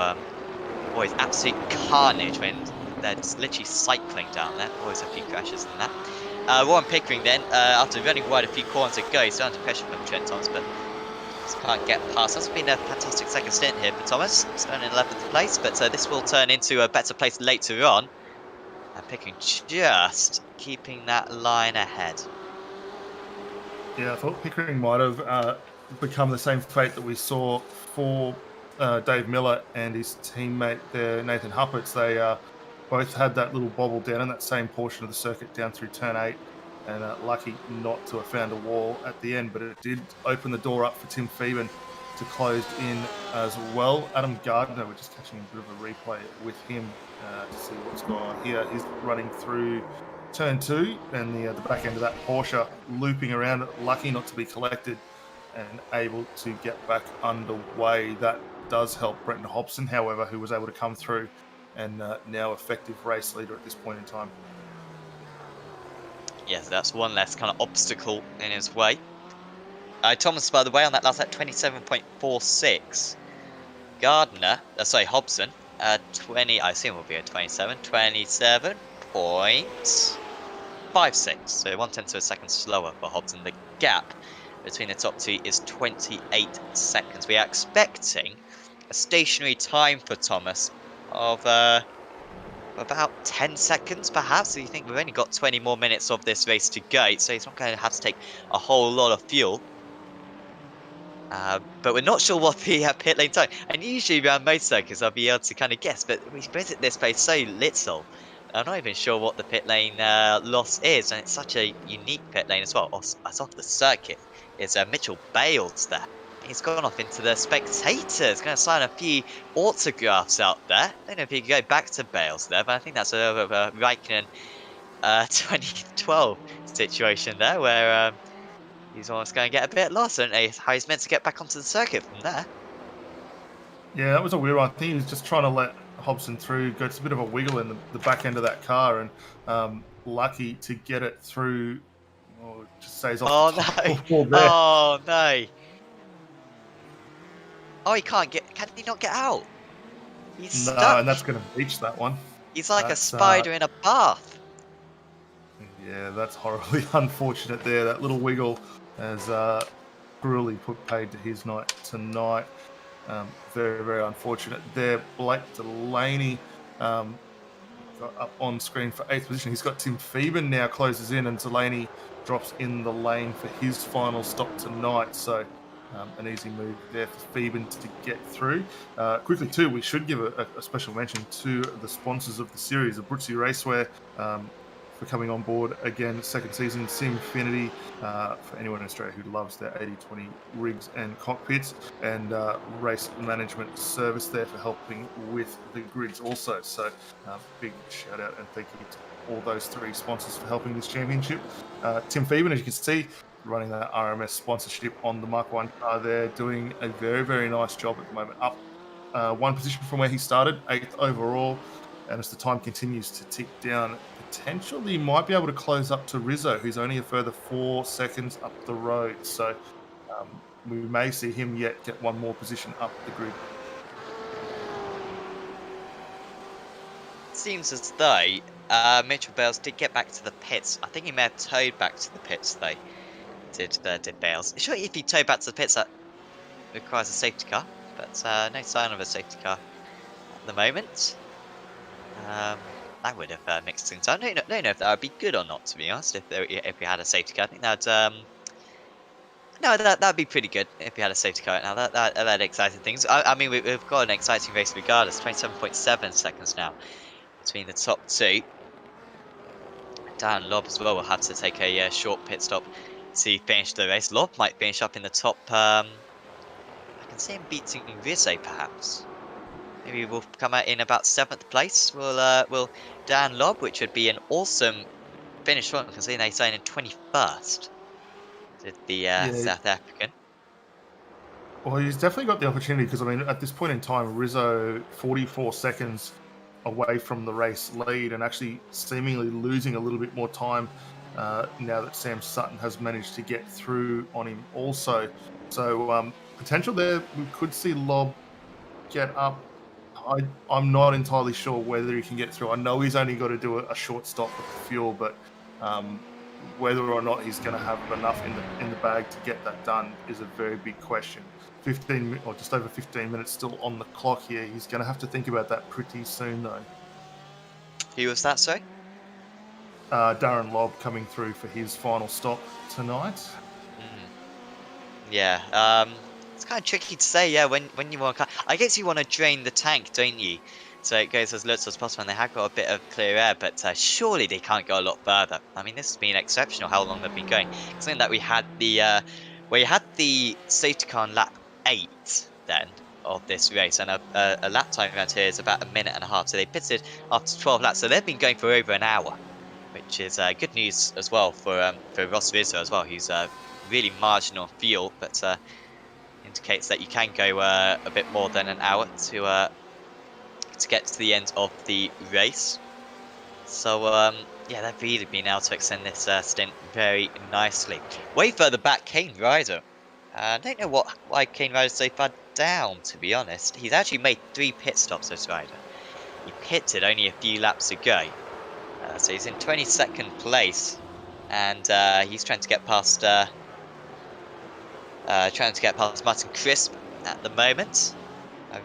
always absolute carnage when they're just literally cycling down there. Always a few crashes in that. Warren Pickering then, after running wide a few corners ago, he's under pressure from Trent Thomas, but just can't get past. That's been a fantastic second stint here for Thomas. Still in 11th place, but this will turn into a better place later on. And Pickering just keeping that line ahead. yeah, I thought Pickering might have become the same fate that we saw for Dave Miller and his teammate there, Nathan Huppert. They both had that little bobble down in that same portion of the circuit down through turn 8, and lucky not to have found a wall at the end, but it did open the door up for Tim Phoeben to close in as well. Adam Gardner, we're just catching a bit of a replay with him to see what's going on here. He's running through turn 2 and the back end of that Porsche looping around it, lucky not to be collected and able to get back underway. That does help Brenton Hobson, however, who was able to come through and now effective race leader at this point in time. Yes, that's one less kind of obstacle in his way. Thomas, by the way, on that last lap, 27.46. Gardner, Hobson, 20, I assume will be a 27.56. So 1/10 of a second slower for Hobson. The gap between the top two is 28 seconds. We are expecting a stationary time for Thomas of about 10 seconds, perhaps. So you think we've only got 20 more minutes of this race to go, so he's not going to have to take a whole lot of fuel. But we're not sure what the pit lane time. And usually around most circuits, I'll be able to kind of guess, but we visit this place so little. I'm not even sure what the pit lane loss is, and it's such a unique pit lane as well. As off the circuit is Mitchell Bales there. He's gone off into the spectators, going to sign a few autographs out there. I don't know if he can go back to Bales there, but I think that's a little bit of a Raikkonen 2012 situation there, where he's almost going to get a bit lost, and how he's meant to get back onto the circuit from there. Yeah, that was a weird one. I think he was just trying to let Hobson through, got a bit of a wiggle in the back end of that car, and lucky to get it through. Oh, it just stays off the top wall there. Oh no! Oh, he can't get. Can he not get out? He's stuck. No, and that's going to reach that one. He's like a spider in a bath. Yeah, that's horribly unfortunate there. That little wiggle has cruelly put paid to his night tonight. Very, very unfortunate there. Blake Delaney got up on screen for 8th position. He's got Tim Phoeben now closes in, and Delaney drops in the lane for his final stop tonight. So an easy move there for Phoeben to get through. Quickly too, we should give a special mention to the sponsors of the series, the Brooksy Racewear, for coming on board again, second season, Simfinity, for anyone in Australia who loves their 80/20 rigs and cockpits, and race management service there for helping with the grids also. So big shout out and thank you to all those 3 sponsors for helping this championship. Tim Phoeben, as you can see, running that RMS sponsorship on the Mark 1 car there, doing a very, very nice job at the moment. Up 1 position from where he started, 8th overall. And as the time continues to tick down, potentially he might be able to close up to Rizzo, who's only a further 4 seconds up the road. So we may see him yet get 1 more position up the grid. Seems as though Mitchell Bales did get back to the pits. I think he may have towed back to the pits though. Did Bales? Sure, if he towed back to the pits, that requires a safety car, but no sign of a safety car at the moment. That would have mixed things up. I don't know if that would be good or not, to be honest. If we had a safety car, I think that'd be pretty good if we had a safety car. Now that exciting things. I mean, we've got an exciting race regardless. 27.7 seconds now between the top 2. Dan Lobb as well will have to take a short pit stop to finish the race. Lobb might finish up in the top. I can see him beating Rizzo perhaps. Maybe we'll come out in about 7th place. Will Dan Lobb, which would be an awesome finish for him, considering they signed in 21st. Did the South African. Well, he's definitely got the opportunity because, I mean, at this point in time, Rizzo 44 seconds away from the race lead and actually seemingly losing a little bit more time now that Sam Sutton has managed to get through on him also. So potential there, we could see Lobb get up. I'm not entirely sure whether he can get through. I know he's only got to do a short stop with the fuel, but whether or not he's going to have enough in the bag to get that done is a very big question. 15 or just over 15 minutes still on the clock here. He's going to have to think about that pretty soon, though. Who was that, sorry? Darren Lobb coming through for his final stop tonight. Yeah, it's kind of tricky to say. Yeah, when you want, I guess you want to drain the tank, don't you? So it goes as little as possible, and they have got a bit of clear air, but surely they can't go a lot further. I mean, this has been exceptional how long they've been going. Considering that we had the safety car on lap 8 then of this race, and a lap time around here is about a minute and a half. So they pitted after 12 laps, so they've been going for over an hour, which is good news as well for Ross Rizzo as well, who's really marginal fuel, but indicates that you can go a bit more than an hour to get to the end of the race. So yeah, they've really been able to extend this stint very nicely. Way further back, Kane Ryder. I don't know why Kane Ryder's so far down, to be honest. He's actually made 3 pit stops, this rider. He pitted only a few laps ago. So he's in 22nd place, and he's trying to get past Martin Crisp at the moment.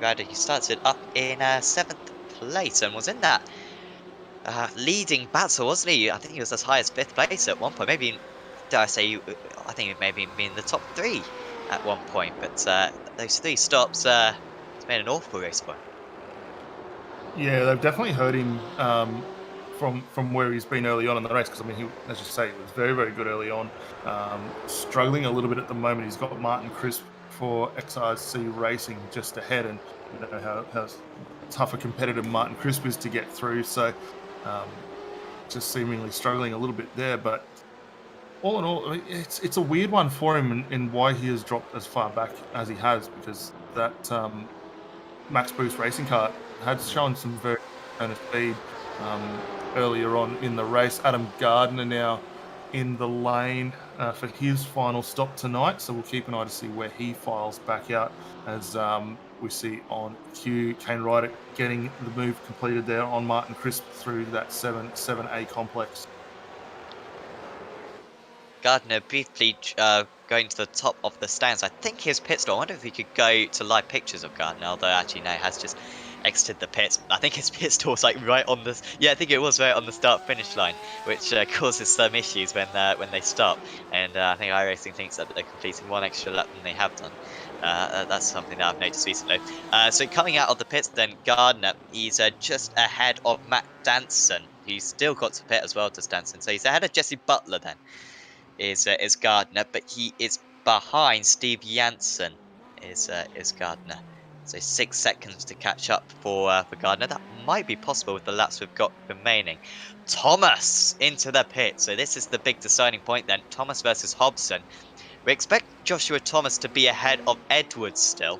Ryder, he started up in 7th place and was in that leading battle, wasn't he? I think he was as high as 5th place at one point. Maybe, dare I say, I think it maybe been in the top 3 at one point. But those 3 stops, it's made an awful race for him. Yeah, they've definitely hurt him from where he's been early on in the race. Because I mean, he, as you say, he was very, very good early on. Struggling a little bit at the moment. He's got Martin Crisp for XRC Racing just ahead, and you know how tough a competitor Martin Crisp is to get through. So just seemingly struggling a little bit there. But all in all, I mean, it's a weird one for him in why he has dropped as far back as he has, because that Max Boost racing car had shown some very kind of speed earlier on in the race. Adam Gardner now in the lane for his final stop tonight, so we'll keep an eye to see where he files back out as we see on Q. Kane Ryder getting the move completed there on Martin Crisp through that 7A complex. Gardner briefly going to the top of the stands. I think his pit stop. I wonder if we could go to live pictures of Gardner, although actually no, he has just exited the pit. I think his pit stop was like right on this. Yeah, I think it was right on the start-finish line, which causes some issues when they stop. And I think iRacing thinks that they're completing 1 extra lap than they have done. That's something that I've noticed recently. So coming out of the pits, then Gardner, he's just ahead of Matt Danson, who's still got to pit as well, does Danson. So he's ahead of Jesse Butler then. Is Gardner, but he is behind Steve Janssen. Is Gardner, so 6 seconds to catch up for Gardner. That might be possible with the laps we've got remaining. Thomas into the pit. So this is the big deciding point then. Thomas versus Hobson. We expect Joshua Thomas to be ahead of Edwards still.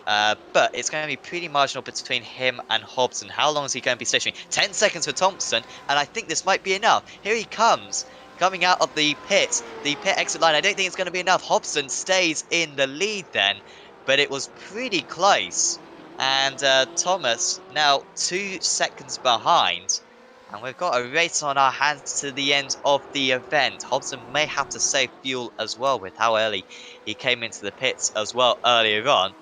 But it's going to be pretty marginal between him and Hobson. How long is he going to be stationary? 10 seconds for Thompson, and I think this might be enough. Here he comes. Coming out of the pit exit line. I don't think it's going to be enough. Hobson stays in the lead then, but it was pretty close. And Thomas now 2 seconds behind. And we've got a race on our hands to the end of the event. Hobson may have to save fuel as well with how early he came into the pits as well earlier on.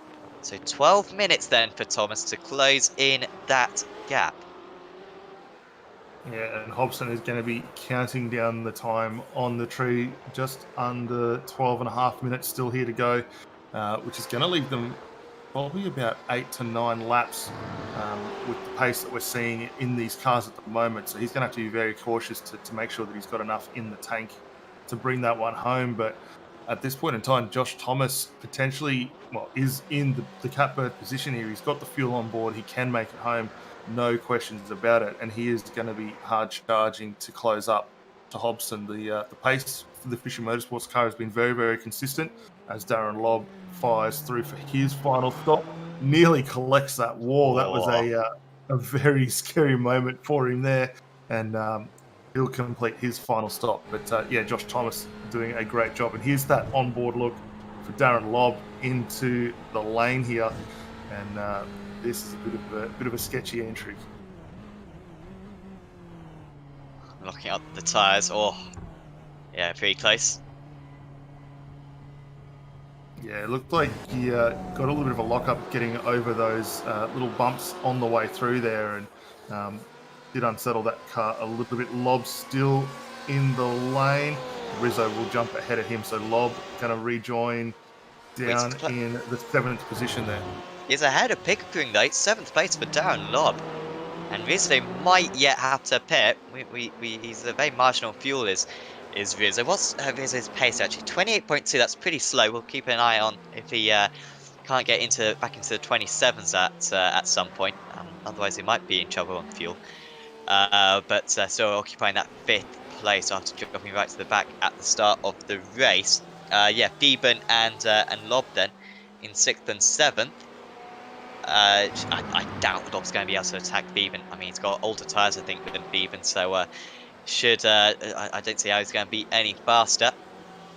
So 12 minutes then for Thomas to close in that gap. Yeah, and Hobson is going to be counting down the time on the tree, just under 12 and a half minutes still here to go, which is going to leave them probably about 8 to 9 laps with the pace that we're seeing in these cars at the moment. So he's going to have to be very cautious to make sure that he's got enough in the tank to bring that one home. But at this point in time, Josh Thomas potentially is in the catbird position here. He's got the fuel on board. He can make it home. No questions about it, and he is going to be hard charging to close up to Hobson. The pace for the Fisher Motorsports car has been very, very consistent as Darren Lobb fires through for his final stop, nearly collects that wall. That was a very scary moment for him there, and he'll complete his final stop. But yeah, Josh Thomas doing a great job, and here's that onboard look for Darren Lobb into the lane here, and this is a bit of a sketchy entry. Locking up the tyres. Oh, yeah, pretty close. Yeah, it looked like he got a little bit of a lock-up getting over those little bumps on the way through there, and did unsettle that car a little bit. Lobb still in the lane. Rizzo will jump ahead of him. So Lob going to rejoin down in the 7th position there. He's ahead of Pickering though. 7th place for Darren Lobb. And Rizzo might yet have to pit. He's a very marginal fuel is Rizzo. What's Rizzo's pace actually? 28.2. That's pretty slow. We'll keep an eye on if he can't get back into the 27s at some point. Otherwise, he might be in trouble on fuel. But still occupying that 5th place after dropping right to the back at the start of the race. Yeah, Beeben and Lob then in 6th and 7th. I doubt Lob's going to be able to attack Beeben. I mean, he's got older tyres, I think, than Beeben, so I don't see how he's going to be any faster.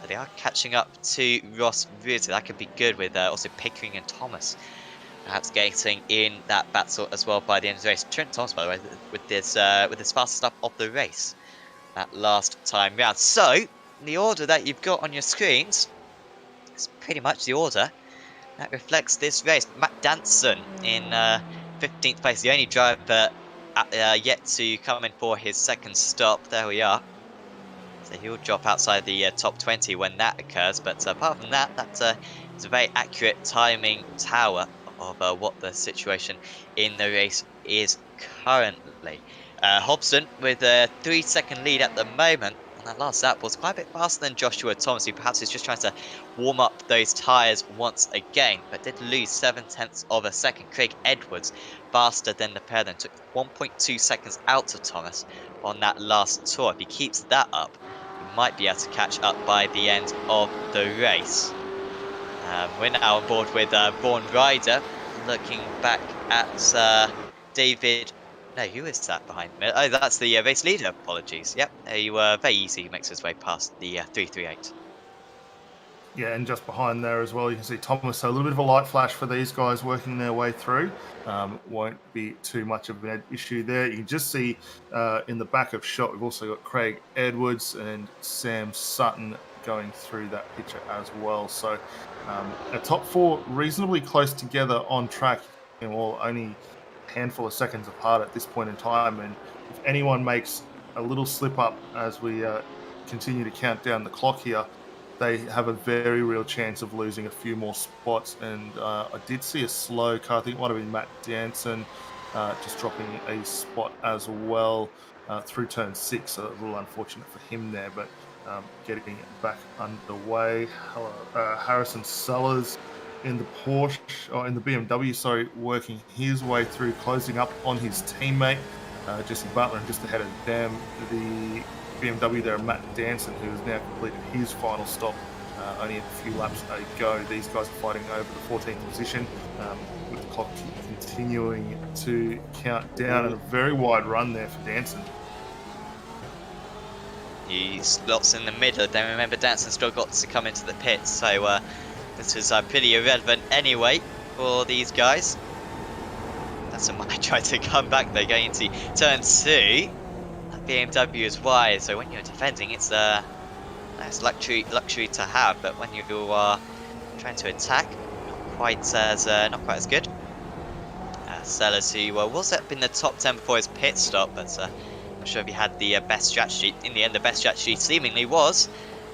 But they are catching up to Ross Rizzo. That could be good with also Pickering and Thomas perhaps getting in that battle as well by the end of the race. Trent Thomas, by the way, with his fastest up of the race that last time round. So, the order that you've got on your screens is pretty much the order that reflects this race. Matt Danson in 15th place, the only driver yet to come in for his 2nd stop. There we are. So he'll drop outside the top 20 when that occurs. But apart from that, that's a very accurate timing tower of what the situation in the race is currently. Hobson with a 3-second lead at the moment. That last lap was quite a bit faster than Joshua Thomas, who perhaps is just trying to warm up those tyres once again, but did lose 0.7 of a second. Craig Edwards, faster than the pair, then took 1.2 seconds out of Thomas on that last tour. If he keeps that up, he might be able to catch up by the end of the race. We're now on board with Vaughan Ryder, looking back at David. No, who is that behind me? Oh, that's the race leader. Apologies. Yep, he very easy. He makes his way past the 338. Yeah, and just behind there as well, you can see Thomas. So a little bit of a light flash for these guys working their way through. Won't be too much of an issue there. You can just see in the back of shot, we've also got Craig Edwards and Sam Sutton going through that picture as well. So a top 4 reasonably close together on track, and well, only handful of seconds apart at this point in time, and if anyone makes a little slip up as we continue to count down the clock here, they have a very real chance of losing a few more spots. And I did see a slow car, I think it might have been Matt Danson, just dropping a spot as well through turn 6, so a little unfortunate for him there, but getting it back underway. Harrison Sellers in the Porsche, or in the BMW, sorry, working his way through, closing up on his teammate, Jesse Butler, and just ahead of them, the BMW there, Matt Danson, who has now completed his final stop only a few laps ago. These guys are fighting over the 14th position, with the clock continuing to count down, and a very wide run there for Danson. He slots in the middle. Then remember, Danson still got to come into the pits, so this is pretty irrelevant anyway for these guys. Danson might try to come back. They're going into turn 2. That BMW is wide, so when you're defending, it's a nice luxury to have. But when you are trying to attack, not quite as good. Sellers, who was up in the top 10 before his pit stop, but I'm not sure if he had the best strategy. In the end, the best strategy seemingly was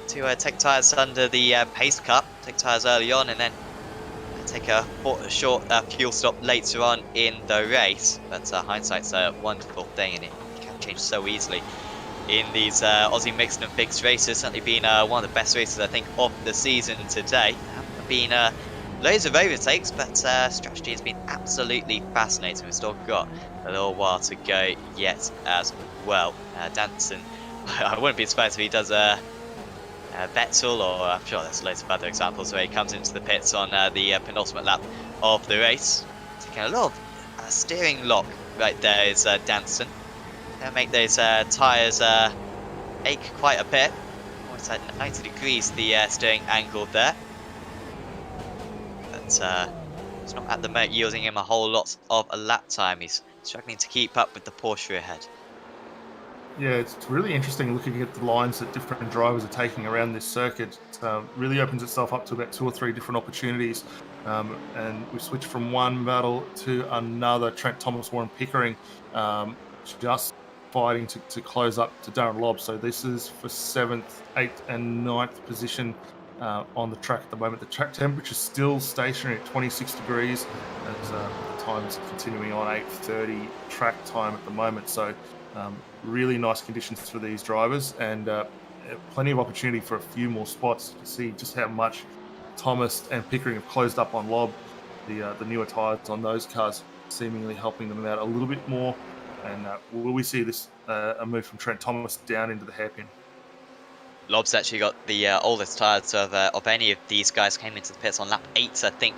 to take tyres under the pace cut, take tyres early on, and then take a short fuel stop later on in the race. But hindsight's a wonderful thing, and it can change so easily in these Aussie mixed and fixed races. Certainly been one of the best races, I think, of the season today. Been loads of overtakes, but strategy has been absolutely fascinating. We've still got a little while to go yet as well. Danson, I wouldn't be surprised if he does Vettel, or I'm sure there's loads of other examples where he comes into the pits on the penultimate lap of the race. Taking a little steering lock right there is Danson. Gonna make those tyres ache quite a bit. Almost at 90 degrees the steering angle there. But it's not at the moment yielding him a whole lot of a lap time. He's struggling to keep up with the Porsche ahead. Yeah, it's really interesting looking at the lines that different drivers are taking around this circuit. It really opens itself up to about 2 or 3 different opportunities. And we switched from one battle to another. Trent Thomas, Warren Pickering, just fighting to close up to Darren Lobb. So this is for 7th, 8th and 9th position on the track at the moment. The track temperature is still stationary at 26 degrees as the time's continuing on 8:30 track time at the moment. So really nice conditions for these drivers, and plenty of opportunity for a few more spots to see just how much Thomas and Pickering have closed up on Lobb. The newer tyres on those cars seemingly helping them out a little bit more. And will we see this a move from Trent Thomas down into the hairpin? Lobb's actually got the oldest tyres of any of these guys. Came into the pits on lap 8, I think,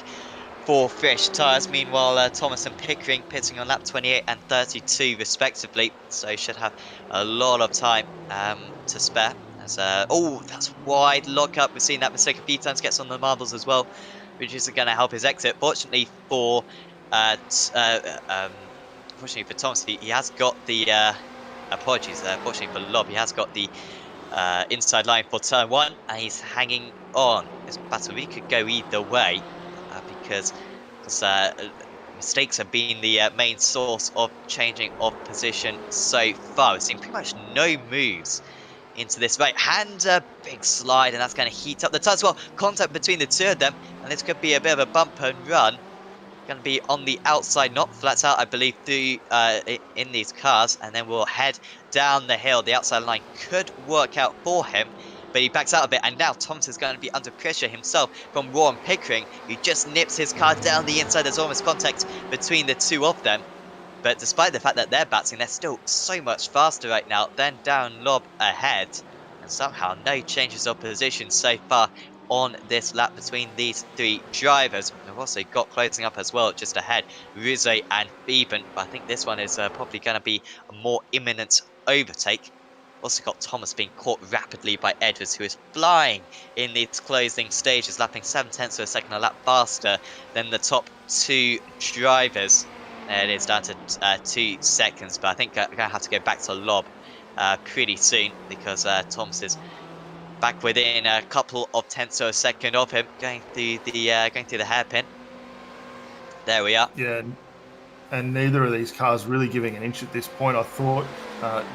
for fresh tyres. Meanwhile, Thomas and Pickering pitting on lap 28 and 32 respectively. So he should have a lot of time to spare. As, oh, that's wide lock-up. We've seen that mistake a few times. Gets on the marbles as well, which is going to help his exit. Fortunately for Thomas, he has got the apologies. Fortunately for Lobb, he has got the inside line for turn 1, and he's hanging on. This battle really could go either way because mistakes have been the main source of changing of position so far. We've seen pretty much no moves into this right hand, big slide, and that's going to heat up the tyres. Well, contact between the two of them, and this could be a bit of a bump and run. Going to be on the outside, not flat out, I believe, through in these cars, and then we'll head down the hill. The outside line could work out for him, but he backs out a bit, and now Thomas is going to be under pressure himself from Warren Pickering, who just nips his car down the inside. There's almost contact between the two of them, but despite the fact that they're battling, they're still so much faster right now than Darren Lobb ahead, and somehow no changes of position so far on this lap between these three drivers. We've also got closing up as well just ahead, Rizzo and Beeben, but I think this one is probably going to be a more imminent overtake. Also got Thomas being caught rapidly by Edwards, who is flying in these closing stages, lapping 7/10 of a second a lap faster than the top two drivers. It is down to 2 seconds, but I think I'm going to have to go back to Lobb pretty soon, because Thomas is back within a couple of tenths of a second of him, going through the hairpin. There we are. Yeah, and neither of these cars really giving an inch at this point. I thought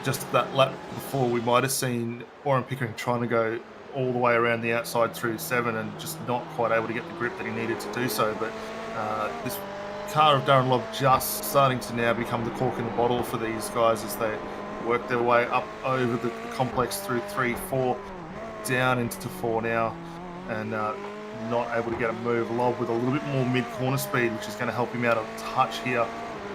just that lap before we might have seen Warren Pickering trying to go all the way around the outside through 7 and just not quite able to get the grip that he needed to do so. But this car of Darren Lobb just starting to now become the cork in the bottle for these guys as they work their way up over the complex through 3, 4, down into 4 now, and not able to get a move. Lobb with a little bit more mid-corner speed, which is going to help him out a touch here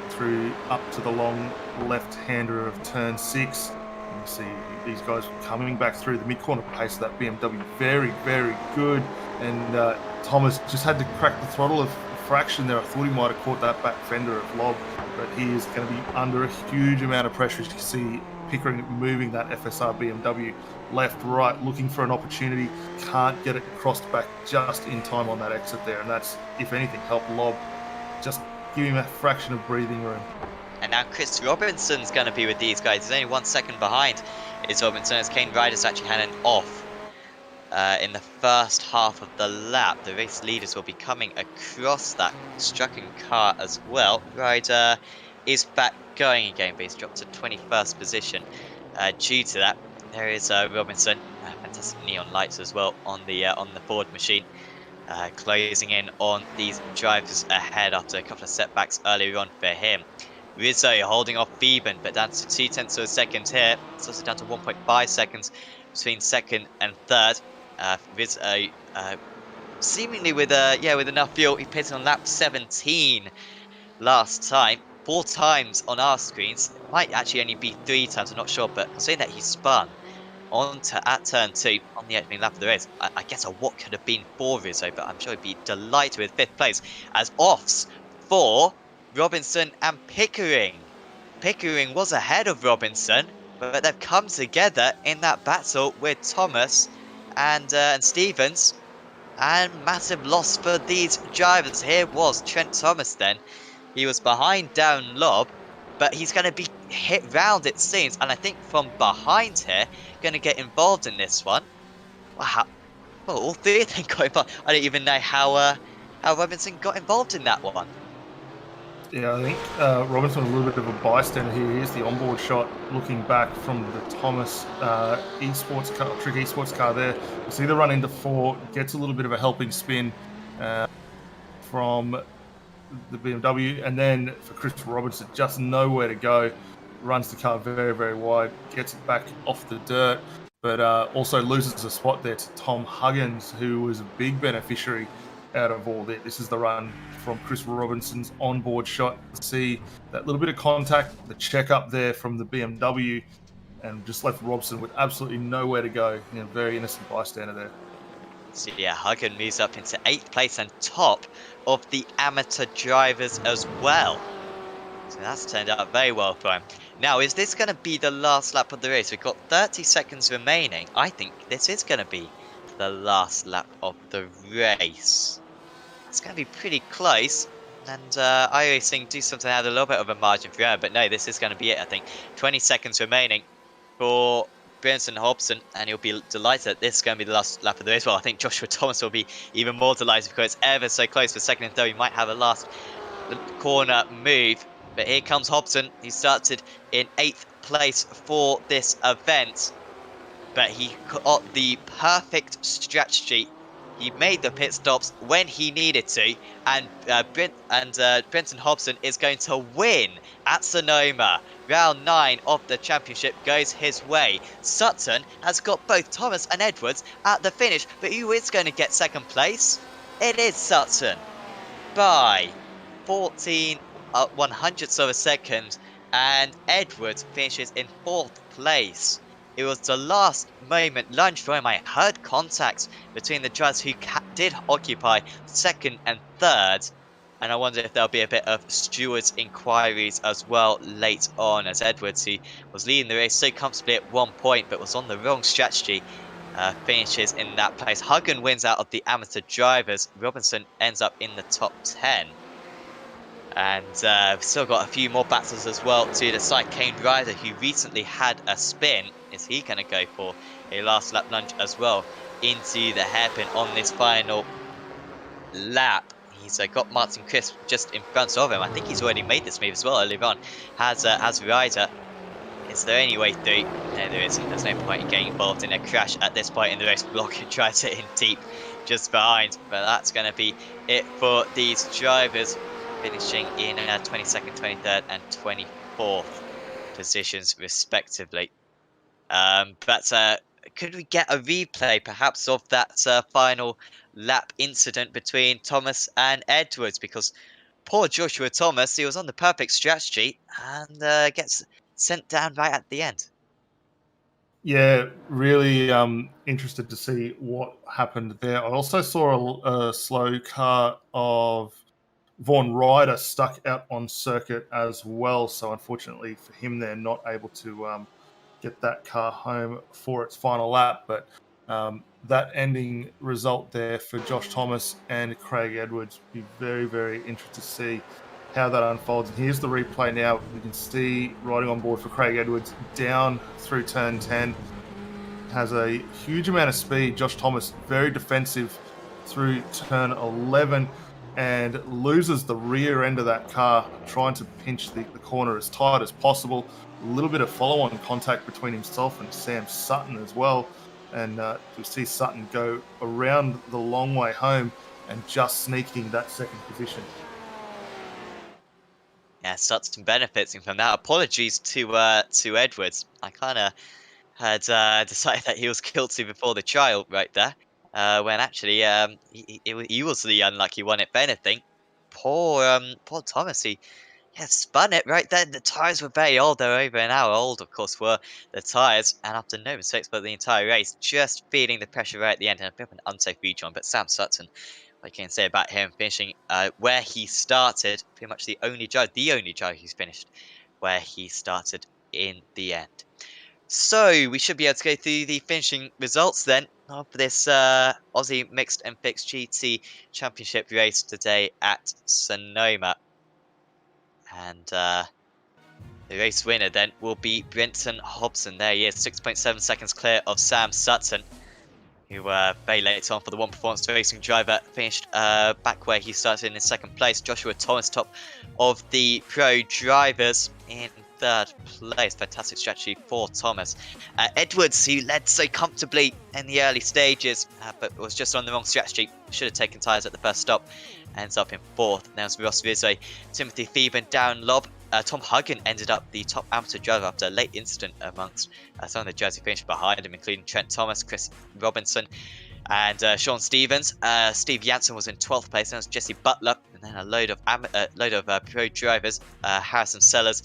through up to the long left-hander of turn 6. And you see these guys coming back through the mid-corner pace of that BMW. Very, very good. And Thomas just had to crack the throttle a fraction there. I thought he might have caught that back fender of Lobb, but he is going to be under a huge amount of pressure as you see Pickering moving that FSR BMW left, right, looking for an opportunity. Can't get it crossed back just in time on that exit there, and that's, if anything, helped Lobb just give him a fraction of breathing room. And now Chris Robinson's going to be with these guys. He's only 1 second behind is Robinson, as Kane Ryder's actually had an off in the first half of the lap. The race leaders will be coming across that striking car as well. Ryder is back going again, but he's dropped to 21st position due to that. There is Robinson, fantastic neon lights as well on the Ford machine, closing in on these drivers ahead after a couple of setbacks earlier on for him. Rizzo holding off Beeben, but down to 0.2 of a second here. It's also down to 1.5 seconds between second and third. Rizzo seemingly with enough fuel. He pitted on lap 17 last time. 4 times on our screens. It might actually only be 3 times, I'm not sure, but considering that he spun onto at turn 2 on the opening lap of the race, I guess what could have been for Rizzo, but I'm sure he'd be delighted with 5th place as offs for Robinson and Pickering. Pickering was ahead of Robinson, but they've come together in that battle with Thomas and Stevens, and massive loss for these drivers. Here was Trent Thomas then. He was behind Darren Lobb, but he's going to be hit round, it seems. And I think from behind here, going to get involved in this one. Wow. Well, all 3 of them got involved. I don't even know how Robinson got involved in that one. Yeah, I think Robinson a little bit of a bystander here. Here's the onboard shot looking back from the Thomas esports car, trick esports car there. You see the run into 4, gets a little bit of a helping spin from the BMW, and then for Chris Robinson, just nowhere to go. Runs the car very, very wide, gets it back off the dirt, but also loses a spot there to Tom Huggins, who was a big beneficiary out of all that. This is the run from Chris Robinson's onboard shot. See that little bit of contact, the check up there from the BMW, and just left Robson with absolutely nowhere to go. Very innocent bystander there. So yeah, Huggin moves up into 8th place and top of the amateur drivers as well. So that's turned out very well for him. Now, is this going to be the last lap of the race? We've got 30 seconds remaining. I think this is going to be the last lap of the race. It's going to be pretty close. And iRacing do something out a little bit of a margin for error. But no, this is going to be it, I think. 20 seconds remaining for Brenton Hobson, and he'll be delighted that this is going to be the last lap of the race. Well, I think Joshua Thomas will be even more delighted because it's ever so close for second and third. He might have a last corner move, but here comes Hobson. He started in 8th place for this event, but he got the perfect strategy. He made the pit stops when he needed to, and Brenton Hobson is going to win at Sonoma. Round 9 of the championship goes his way. Sutton has got both Thomas and Edwards at the finish, but who is going to get second place? It is Sutton by 14 100ths of a second, and Edwards finishes in 4th place. It was the last moment lunge for him. I heard contact between the drivers who did occupy 2nd and 3rd. And I wonder if there'll be a bit of stewards' inquiries as well late on, as Edwards, who was leading the race so comfortably at 1 point but was on the wrong strategy, finishes in that place. Huggan wins out of the amateur drivers. Robinson ends up in the top 10. And we've still got a few more battles as well to decide. Kane Ryder, who recently had a spin, is he going to go for a last lap lunge as well into the hairpin on this final lap? He's got Martin Crisp just in front of him. I think he's already made this move as well earlier on. Has Ryder. Is there any way through? No, there isn't. There's no point in getting involved in a crash at this point in the race. Block tries it in deep just behind. But that's going to be it for these drivers, finishing in 22nd, 23rd and 24th positions respectively. But could we get a replay perhaps of that final lap incident between Thomas and Edwards? Because poor Joshua Thomas, he was on the perfect strategy and gets sent down right at the end. Yeah, really interested to see what happened there. I also saw a slow car of Vaughn Ryder stuck out on circuit as well. So unfortunately for him, they're not able to get that car home for its final lap. But that ending result there for Josh Thomas and Craig Edwards will be very, very interesting to see how that unfolds. And here's the replay now. You can see riding on board for Craig Edwards down through turn 10. Has a huge amount of speed. Josh Thomas very defensive through turn 11 and loses the rear end of that car, trying to pinch the corner as tight as possible. A little bit of follow-on contact between himself and Sam Sutton as well. And we see Sutton go around the long way home and just sneaking that second position. Yeah, Sutton benefiting from that. Apologies to Edwards. I kind of had decided that he was guilty before the trial right there, when actually he was the unlucky one, if anything. Poor Thomas, he spun it right then. The tyres were very old. They were over an hour old, of course, were the tyres. And after no mistakes but the entire race, just feeling the pressure right at the end. And a bit of an unsafe rejoin. But Sam Sutton, what I can say about him, finishing where he started. Pretty much the only driver who's finished where he started in the end. So we should be able to go through the finishing results then of this Aussie Mixed and Fixed GT Championship race today at Sonoma. And the race winner then will be Brenton Hobson. There he is, 6.7 seconds clear of Sam Sutton. who very late on for the One Performance Racing driver, finished back where he started in second place. Joshua Thomas, top of the pro drivers, in third place. Fantastic strategy for Thomas. Edwards, who led so comfortably in the early stages, but was just on the wrong strategy. Should have taken tyres at the first stop. Ends up in fourth. Now it's Ross Rizzo, Timothy Theben, Darren Lobb. Tom Huggan ended up the top amateur driver after a late incident amongst some of the Jersey finished behind him, including Trent Thomas, Chris Robinson, and Sean Stevens. Steve Jansen was in 12th place. Then was Jesse Butler, and then a load of pro drivers. Harrison Sellers,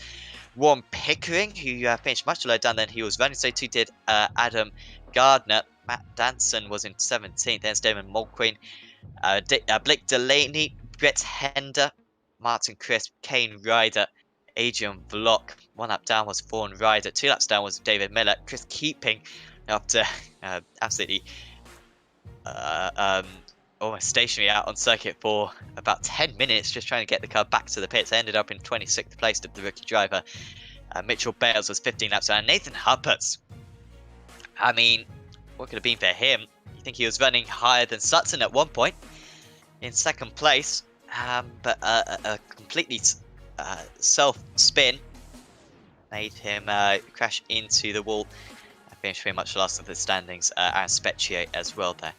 Warren Pickering, who finished much lower down than he was running. So too did Adam Gardner. Matt Danson was in 17th. Then Damon Mulqueen, Blake Delaney, Brett Hender, Martin Crisp, Kane Ryder, Adrian Vlock. 1 lap down was Vaughan Ryder. 2 laps down was David Miller. Chris Keeping, after absolutely almost stationary out on circuit for about 10 minutes, just trying to get the car back to the pits. Ended up in 26th place of the rookie driver. Mitchell Bales was 15 laps down. Nathan Hupperts, I mean, what could have been for him? You think he was running higher than Sutton at one point in second place, but a completely self-spin made him crash into the wall and finish pretty much last of the standings. Aaron Specchier as well there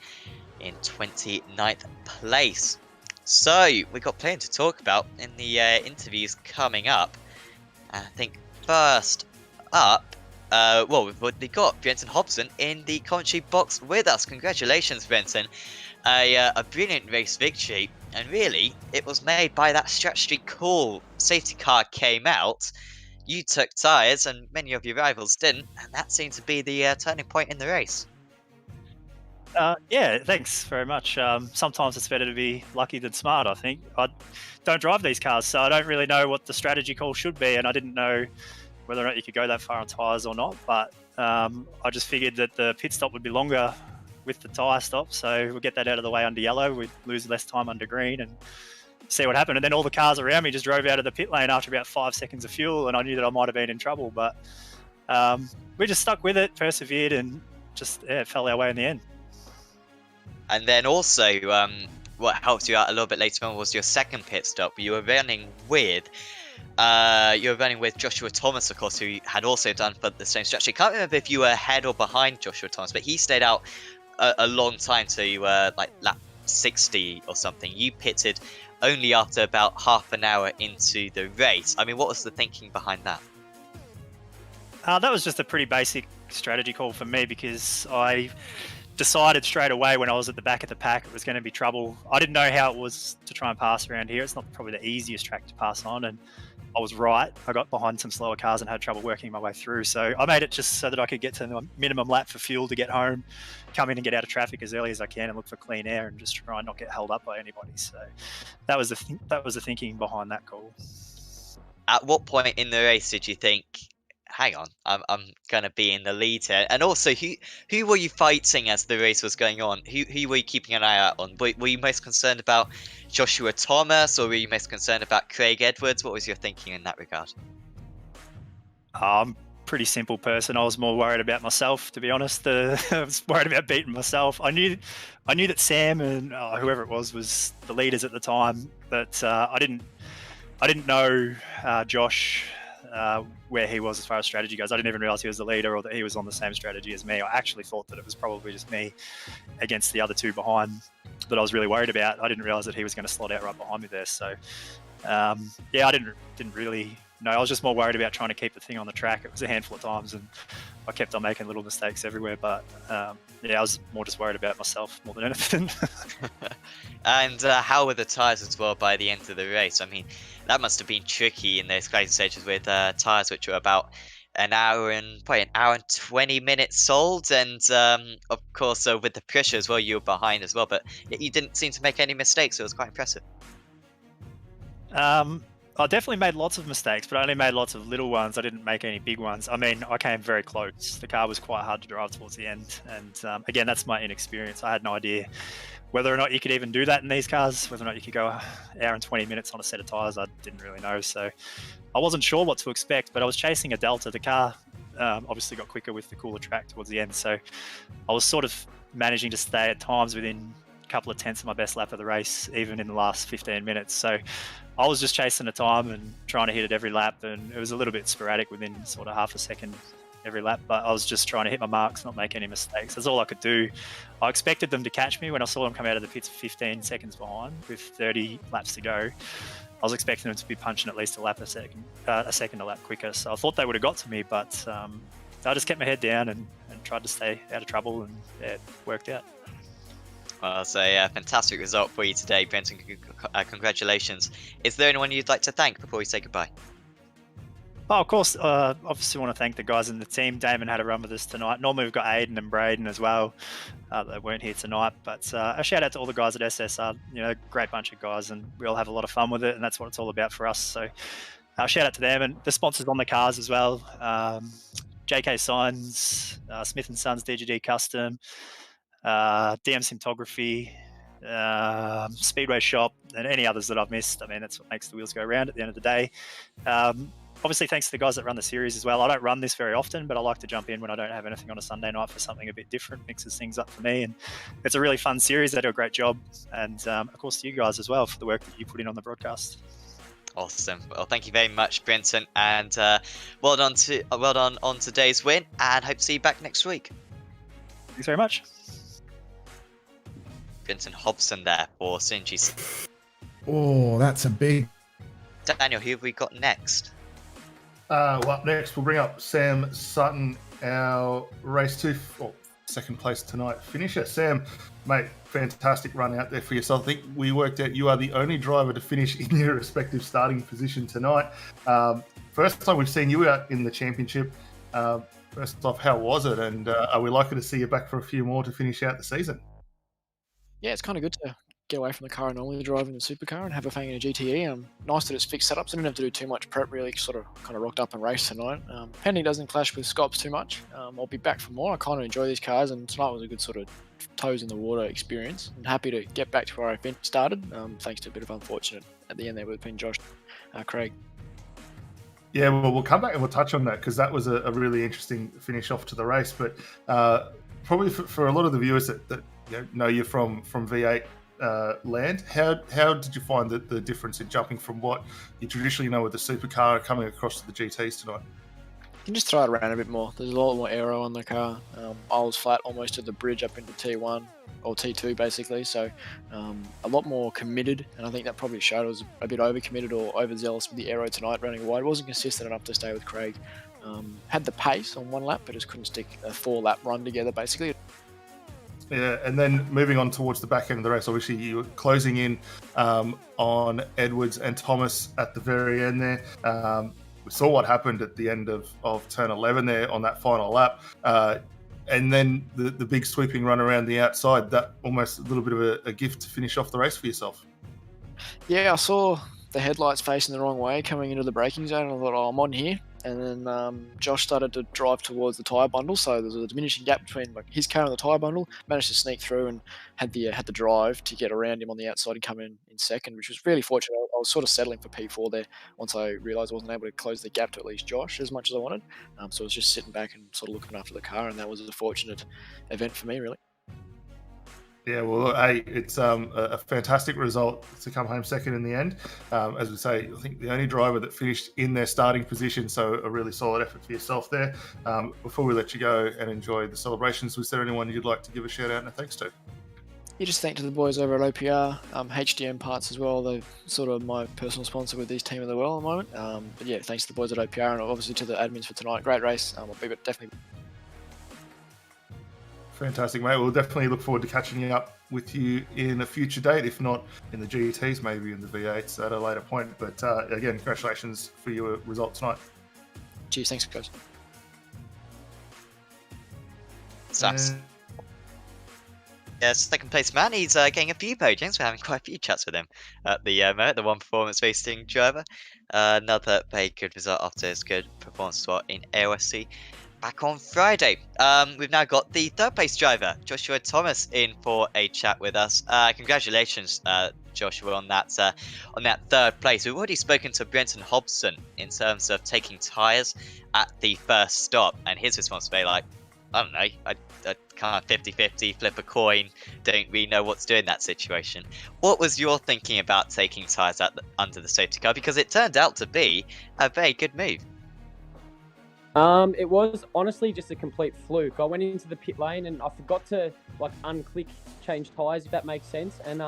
in 29th place. So we've got plenty to talk about in the interviews coming up. I think first up, we've got Brenton Hobson in the commentary box with us. Congratulations, Brenton. A brilliant race victory, and really it was made by that strategy call. Safety car came out, you took tyres, and many of your rivals didn't, and that seemed to be the turning point in the race. Yeah, thanks very much. Sometimes it's better to be lucky than smart, I think. I don't drive these cars, so I don't really know what the strategy call should be, and I didn't know whether or not you could go that far on tyres or not, but I just figured that the pit stop would be longer with the tyre stop, so we'll get that out of the way under yellow, we'd lose less time under green and see what happened. And then all the cars around me just drove out of the pit lane after about 5 seconds of fuel, and I knew that I might have been in trouble, but we just stuck with it, persevered, and just it fell our way in the end. And then also, what helped you out a little bit later on was your second pit stop. You were running with Joshua Thomas, of course, who had also done for the same strategy. I can't remember if you were ahead or behind Joshua Thomas, but he stayed out a long time, so you were like lap 60 or something. You pitted only after about half an hour into the race. I mean, what was the thinking behind that? That was just a pretty basic strategy call for me, because I decided straight away when I was at the back of the pack it was going to be trouble. I didn't know how it was to try and pass around here. It's not probably the easiest track to pass on, and I was right. I got behind some slower cars and had trouble working my way through. So I made it just so that I could get to the minimum lap for fuel to get home, come in and get out of traffic as early as I can and look for clean air and just try and not get held up by anybody. So that was the thinking behind that call. At what point in the race did you think, hang on, I'm going to be in the lead here? And also, who were you fighting as the race was going on? Who were you keeping an eye out on? Were you most concerned about Joshua Thomas, or were you most concerned about Craig Edwards? What was your thinking in that regard? I'm a pretty simple person. I was more worried about myself, to be honest. I was worried about beating myself. I knew that Sam and whoever it was the leaders at the time, but I didn't know Josh, where he was as far as strategy goes. I didn't even realize he was the leader or that he was on the same strategy as me. I actually thought that it was probably just me against the other two behind that I was really worried about. I didn't realize that he was going to slot out right behind me there. So I didn't really know. I was just more worried about trying to keep the thing on the track. It was a handful of times and I kept on making little mistakes everywhere, but I was more just worried about myself more than anything. And how were the tyres as well by the end of the race? I mean, that must have been tricky in those closing stages with tyres which were about an hour and 20 minutes old, and of course with the pressure as well, you were behind as well, but you didn't seem to make any mistakes. So it was quite impressive. I definitely made lots of mistakes, but I only made lots of little ones. I didn't make any big ones. I mean, I came very close. The car was quite hard to drive towards the end, and again, that's my inexperience. I had no idea whether or not you could even do that in these cars, whether or not you could go an hour and 20 minutes on a set of tyres. I didn't really know, so I wasn't sure what to expect, but I was chasing a Delta. The car Obviously got quicker with the cooler track towards the end. So I was sort of managing to stay at times within a couple of tenths of my best lap of the race, even in the last 15 minutes. So I was just chasing the time and trying to hit it every lap. And it was a little bit sporadic within sort of half a second every lap, but I was just trying to hit my marks, not make any mistakes. That's all I could do. I expected them to catch me when I saw them come out of the pits 15 seconds behind with 30 laps to go. I was expecting them to be punching at least a second a lap quicker. So I thought they would have got to me, but I just kept my head down and tried to stay out of trouble, and it worked out. Well, it's a fantastic result for you today, Brenton. Congratulations. Is there anyone you'd like to thank before we say goodbye? Oh, of course. Obviously, want to thank the guys in the team. Damon had a run with us tonight. Normally, we've got Aiden and Braden as well. They weren't here tonight, but a shout out to all the guys at SSR. Great bunch of guys, and we all have a lot of fun with it, and that's what it's all about for us. So, shout out to them and the sponsors on the cars as well. JK Signs, Smith and Sons DGD Custom, DM Symptography, Speedway Shop, and any others that I've missed. I mean, that's what makes the wheels go round at the end of the day. Obviously, thanks to the guys that run the series as well. I don't run this very often, but I like to jump in when I don't have anything on a Sunday night for something a bit different. Mixes things up for me, and it's a really fun series. They do a great job, and of course to you guys as well for the work that you put in on the broadcast. Awesome. Well, thank you very much, Brenton, and well done on today's win, and hope to see you back next week. Thanks very much. Brenton Hobson there for Synergy. Oh, that's a big. Daniel, who have we got next? Well, up next, we'll bring up Sam Sutton, our race 2, second place tonight finisher. Sam, mate, fantastic run out there for yourself. I think we worked out you are the only driver to finish in your respective starting position tonight. First time we've seen you out in the championship. First off, how was it? And are we likely to see you back for a few more to finish out the season? Yeah, it's kind of good to get away from the car I normally drive in the supercar and have a fang in a GTE. Nice that it's fixed setups. I didn't have to do too much prep, really. Sort of kind of rocked up and raced tonight. Pending doesn't clash with Scops too much. I'll be back for more. I kind of enjoy these cars, and tonight was a good sort of toes in the water experience. I'm happy to get back to where I started, thanks to a bit of unfortunate at the end there between Josh Craig. Yeah, well, we'll come back and we'll touch on that because that was a really interesting finish off to the race. But probably for a lot of the viewers that know you from V8 land, how did you find the difference in jumping from what you traditionally know with the supercar coming across to the GTs tonight? You can just throw it around a bit more. There's a lot more aero on the car. I was flat almost to the bridge up into T1 or T2 basically, so a lot more committed, and I think that probably showed I was a bit overcommitted or overzealous with the aero tonight running wide. It wasn't consistent enough to stay with Craig. Had the pace on one lap, but just couldn't stick a 4-lap run together basically. Yeah, and then moving on towards the back end of the race, obviously you were closing in on Edwards and Thomas at the very end there. We saw what happened at the end of turn 11 there on that final lap. And then the big sweeping run around the outside, that almost a little bit of a gift to finish off the race for yourself. Yeah, I saw the headlights facing the wrong way coming into the braking zone, and I thought, I'm on here. And then Josh started to drive towards the tyre bundle, so there's a diminishing gap between his car and the tyre bundle. Managed to sneak through and had the drive to get around him on the outside and come in second, which was really fortunate. I was sort of settling for P4 there once I realised I wasn't able to close the gap to at least Josh as much as I wanted. So I was just sitting back and sort of looking after the car, and that was a fortunate event for me, really. Yeah, well, hey, it's a fantastic result to come home second in the end. As we say, I think the only driver that finished in their starting position, so a really solid effort for yourself there. Before we let you go and enjoy the celebrations, was there anyone you'd like to give a shout out and a thanks to? Yeah, just thank to the boys over at OPR, HDM Parts as well. They're sort of my personal sponsor with this team of the world at the moment. But yeah, thanks to the boys at OPR and obviously to the admins for tonight. Great race. I'll be definitely. Fantastic, mate. We'll definitely look forward to catching up with you in a future date, if not in the GETs, maybe in the V8s at a later point. But again, congratulations for your result tonight. Cheers, thanks, guys. Sucks. Yeah, second place man. He's getting a few podiums. We're having quite a few chats with him at the moment. The one performance racing driver. Another very good result after his good performance as well in AOSC. Back on Friday. We've now got the third place driver, Joshua Thomas, in for a chat with us. Congratulations, Joshua, on that third place. We've already spoken to Brenton Hobson in terms of taking tyres at the first stop, and his response was like, I don't know, I kind of 50-50, flip a coin, don't really know what to do in that situation. What was your thinking about taking tyres under the safety car? Because it turned out to be a very good move. It was honestly just a complete fluke. I went into the pit lane and I forgot to unclick change tyres, if that makes sense. And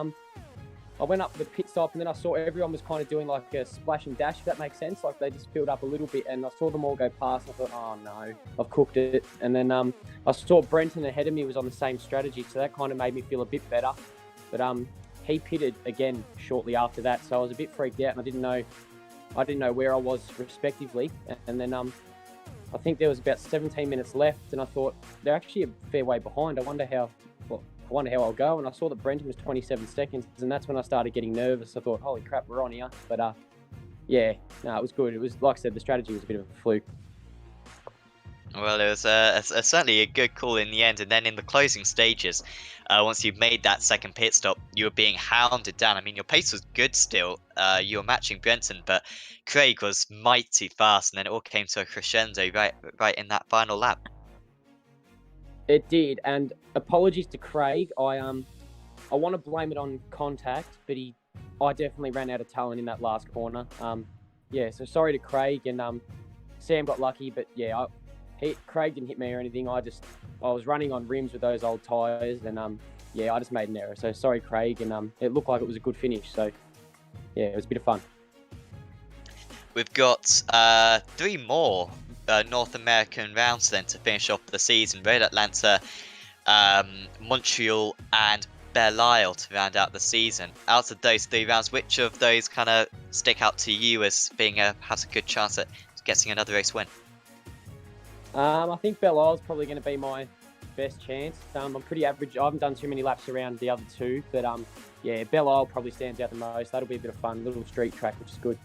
I went up the pit stop and then I saw everyone was kind of doing like a splash and dash, if that makes sense. Like they just filled up a little bit and I saw them all go past. And I thought, oh no, I've cooked it. And then I saw Brenton ahead of me was on the same strategy, so that kind of made me feel a bit better. But he pitted again shortly after that, so I was a bit freaked out and I didn't know where I was respectively. And then I think there was about 17 minutes left, and I thought they're actually a fair way behind. I wonder how I'll go. And I saw that Brenton was 27 seconds, and that's when I started getting nervous. I thought, holy crap, we're on here. But it was good. It was, like I said, the strategy was a bit of a fluke. Well, it was certainly a good call in the end, and then in the closing stages, once you made that second pit stop, you were being hounded down. I mean, your pace was good still. You were matching Brenton, but Craig was mighty fast, and then it all came to a crescendo right in that final lap. It did, and apologies to Craig. I want to blame it on contact, but I definitely ran out of talent in that last corner. So sorry to Craig, and Sam got lucky, but yeah, Craig didn't hit me or anything. I was running on rims with those old tyres, and I just made an error. So sorry, Craig, and it looked like it was a good finish. So yeah, it was a bit of fun. We've got 3 more North American rounds then to finish off the season. Road Atlanta, Montreal, and Belle Isle to round out the season. Out of those 3 rounds, which of those kind of stick out to you as being has a good chance at getting another race win? I think Belle Isle's probably going to be my best chance. I'm pretty average. I haven't done too many laps around the other 2, but Belle Isle probably stands out the most. That'll be a bit of fun, little street track, which is good.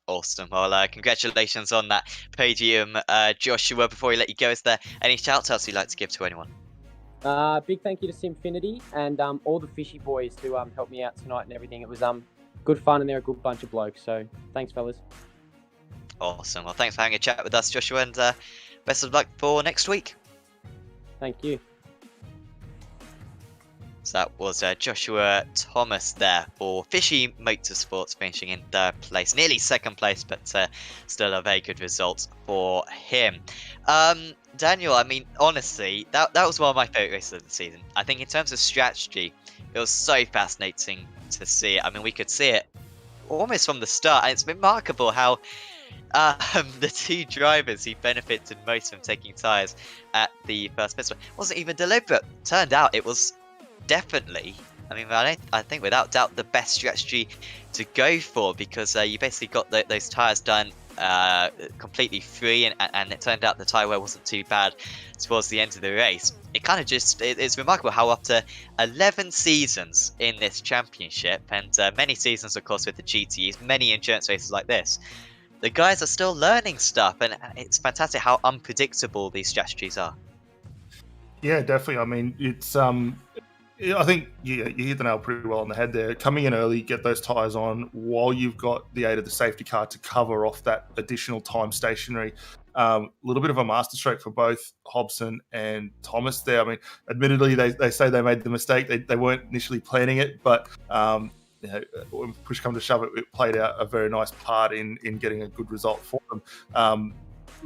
Awesome. Well, congratulations on that podium, Joshua. Before we let you go, is there any shout-outs you'd like to give to anyone? Big thank you to Simfinity and all the Fishy boys who helped me out tonight and everything. It was good fun, and they're a good bunch of blokes. So thanks, fellas. Awesome. Well, thanks for having a chat with us, Joshua, and best of luck for next week. Thank you. So that was Joshua Thomas there for Fishy Motorsports, finishing in 3rd place, nearly 2nd place, but still a very good result for him. Daniel, I mean, honestly, that was one of my favourite races of the season. I think in terms of strategy, it was so fascinating to see it. I mean, we could see it almost from the start, and it's remarkable how the 2 drivers who benefited most from taking tyres at the first pit stop wasn't even deliberate. Turned out it was definitely, I think without doubt, the best strategy to go for, because you basically got those tyres done completely free, and it turned out the tyre wear wasn't too bad towards the end of the race. It kind of it's remarkable how after 11 seasons in this championship, and many seasons of course with the GTEs, many endurance races like this, the guys are still learning stuff, and it's fantastic how unpredictable these strategies are. Yeah, definitely. I mean, it's I think you hit the nail pretty well on the head there. Coming in early, get those tyres on while you've got the aid of the safety car to cover off that additional time stationary. A little bit of a masterstroke for both Hobson and Thomas there. I mean, admittedly, they say they made the mistake. They weren't initially planning it, but when push come to shove, it played out a very nice part in getting a good result for them.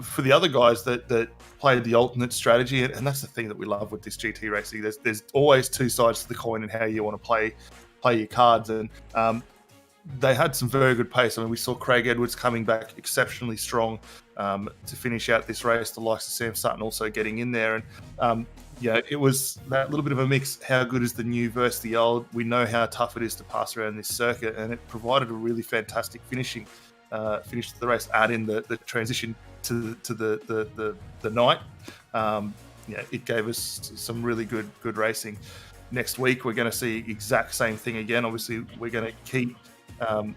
For the other guys that played the alternate strategy, and that's the thing that we love with this GT racing. There's always 2 sides to the coin and how you want to play your cards, and they had some very good pace. I mean, we saw Craig Edwards coming back exceptionally strong to finish out this race. The likes of Sam Sutton also getting in there, and it was that little bit of a mix. How good is the new versus the old? We know how tough it is to pass around this circuit, and it provided a really fantastic finish to the race. Add in the transition to the night. It gave us some really good racing. Next week we're going to see exact same thing again. Obviously we're going to keep a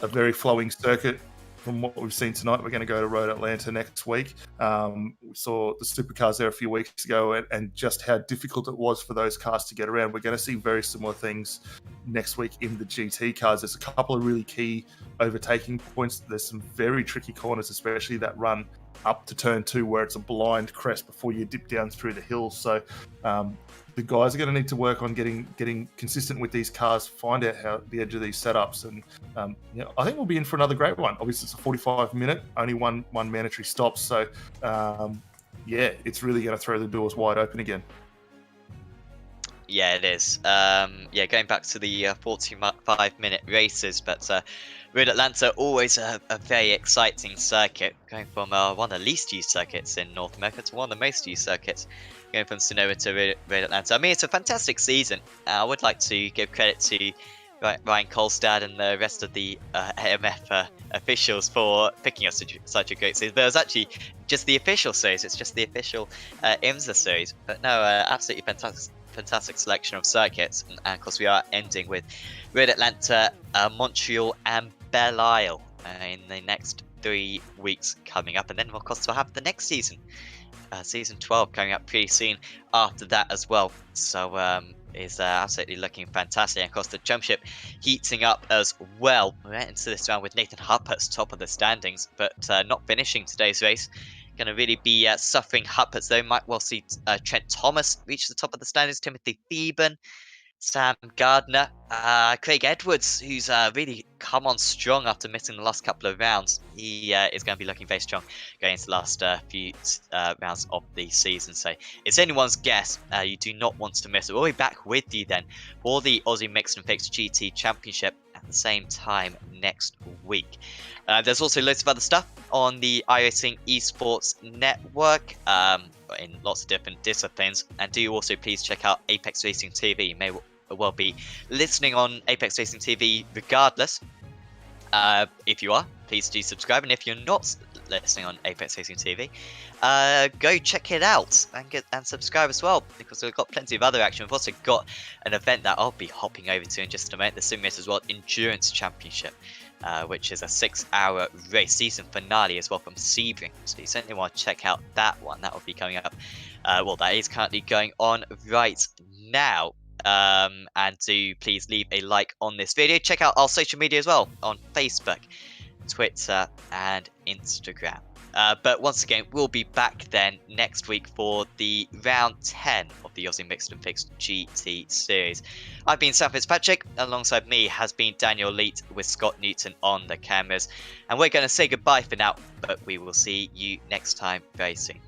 very flowing circuit from what we've seen tonight, we're going to go to Road Atlanta next week. We saw the supercars there a few weeks ago, and just how difficult it was for those cars to get around. We're going to see very similar things next week in the GT cars. There's a couple of really key overtaking points. There's some very tricky corners, especially that run up to turn 2 where it's a blind crest before you dip down through the hills. So the guys are going to need to work on getting consistent with these cars, find out how the edge of these setups, and I think we'll be in for another great one. Obviously, it's a 45-minute, only one mandatory stop, so it's really going to throw the doors wide open again. Yeah, it is. Going back to the 45-minute races, but Road Atlanta, always a very exciting circuit, going from one of the least used circuits in North America to one of the most used circuits, going from Sonoma to Road Atlanta. I mean, it's a fantastic season. I would like to give credit to Ryan Kolstad and the rest of the AMF officials for picking us such a great season. But it was actually just the official series. It's just the official IMSA series. But no, absolutely fantastic selection of circuits. And of course, we are ending with Road Atlanta, Montreal, and Belle Isle in the next 3 weeks coming up. And then, of course, we'll have the next season. Season 12 coming up pretty soon after that as well. So is absolutely looking fantastic. And of course, the championship heating up as well. We went into this round with Nathan Huppert's top of the standings, but not finishing today's race. Going to really be suffering Huppert's, though. Might well see Trent Thomas reach the top of the standings, Timothy Theben, Sam Gardner, Craig Edwards, who's really come on strong after missing the last couple of rounds. He is going to be looking very strong going into the last few rounds of the season. So it's anyone's guess. You do not want to miss it. We'll be back with you then for the Aussie Mixed and Fixed GT Championship at the same time next week. There's also loads of other stuff on the iRacing Esports Network in lots of different disciplines. And do also please check out Apex Racing TV. You may well be listening on Apex Racing TV regardless. If you are, please do subscribe, and if you're not listening on Apex Racing TV, go check it out and subscribe as well, because we've got plenty of other action. We've also got an event that I'll be hopping over to in just a minute, the Sim Racers World Endurance Championship, which is a 6-hour race season finale as well from Sebring. So you certainly want to check out that one. That will be coming up. That is currently going on right now. And do please leave a like on this video. Check out our social media as well on Facebook, Twitter, and Instagram. But once again, we'll be back then next week for the round 10 of the Aussie Mixed and Fixed GT series. I've been Sam Fitzpatrick. Alongside me has been Daniel Leet with Scott Newton on the cameras. And we're going to say goodbye for now, but we will see you next time very soon.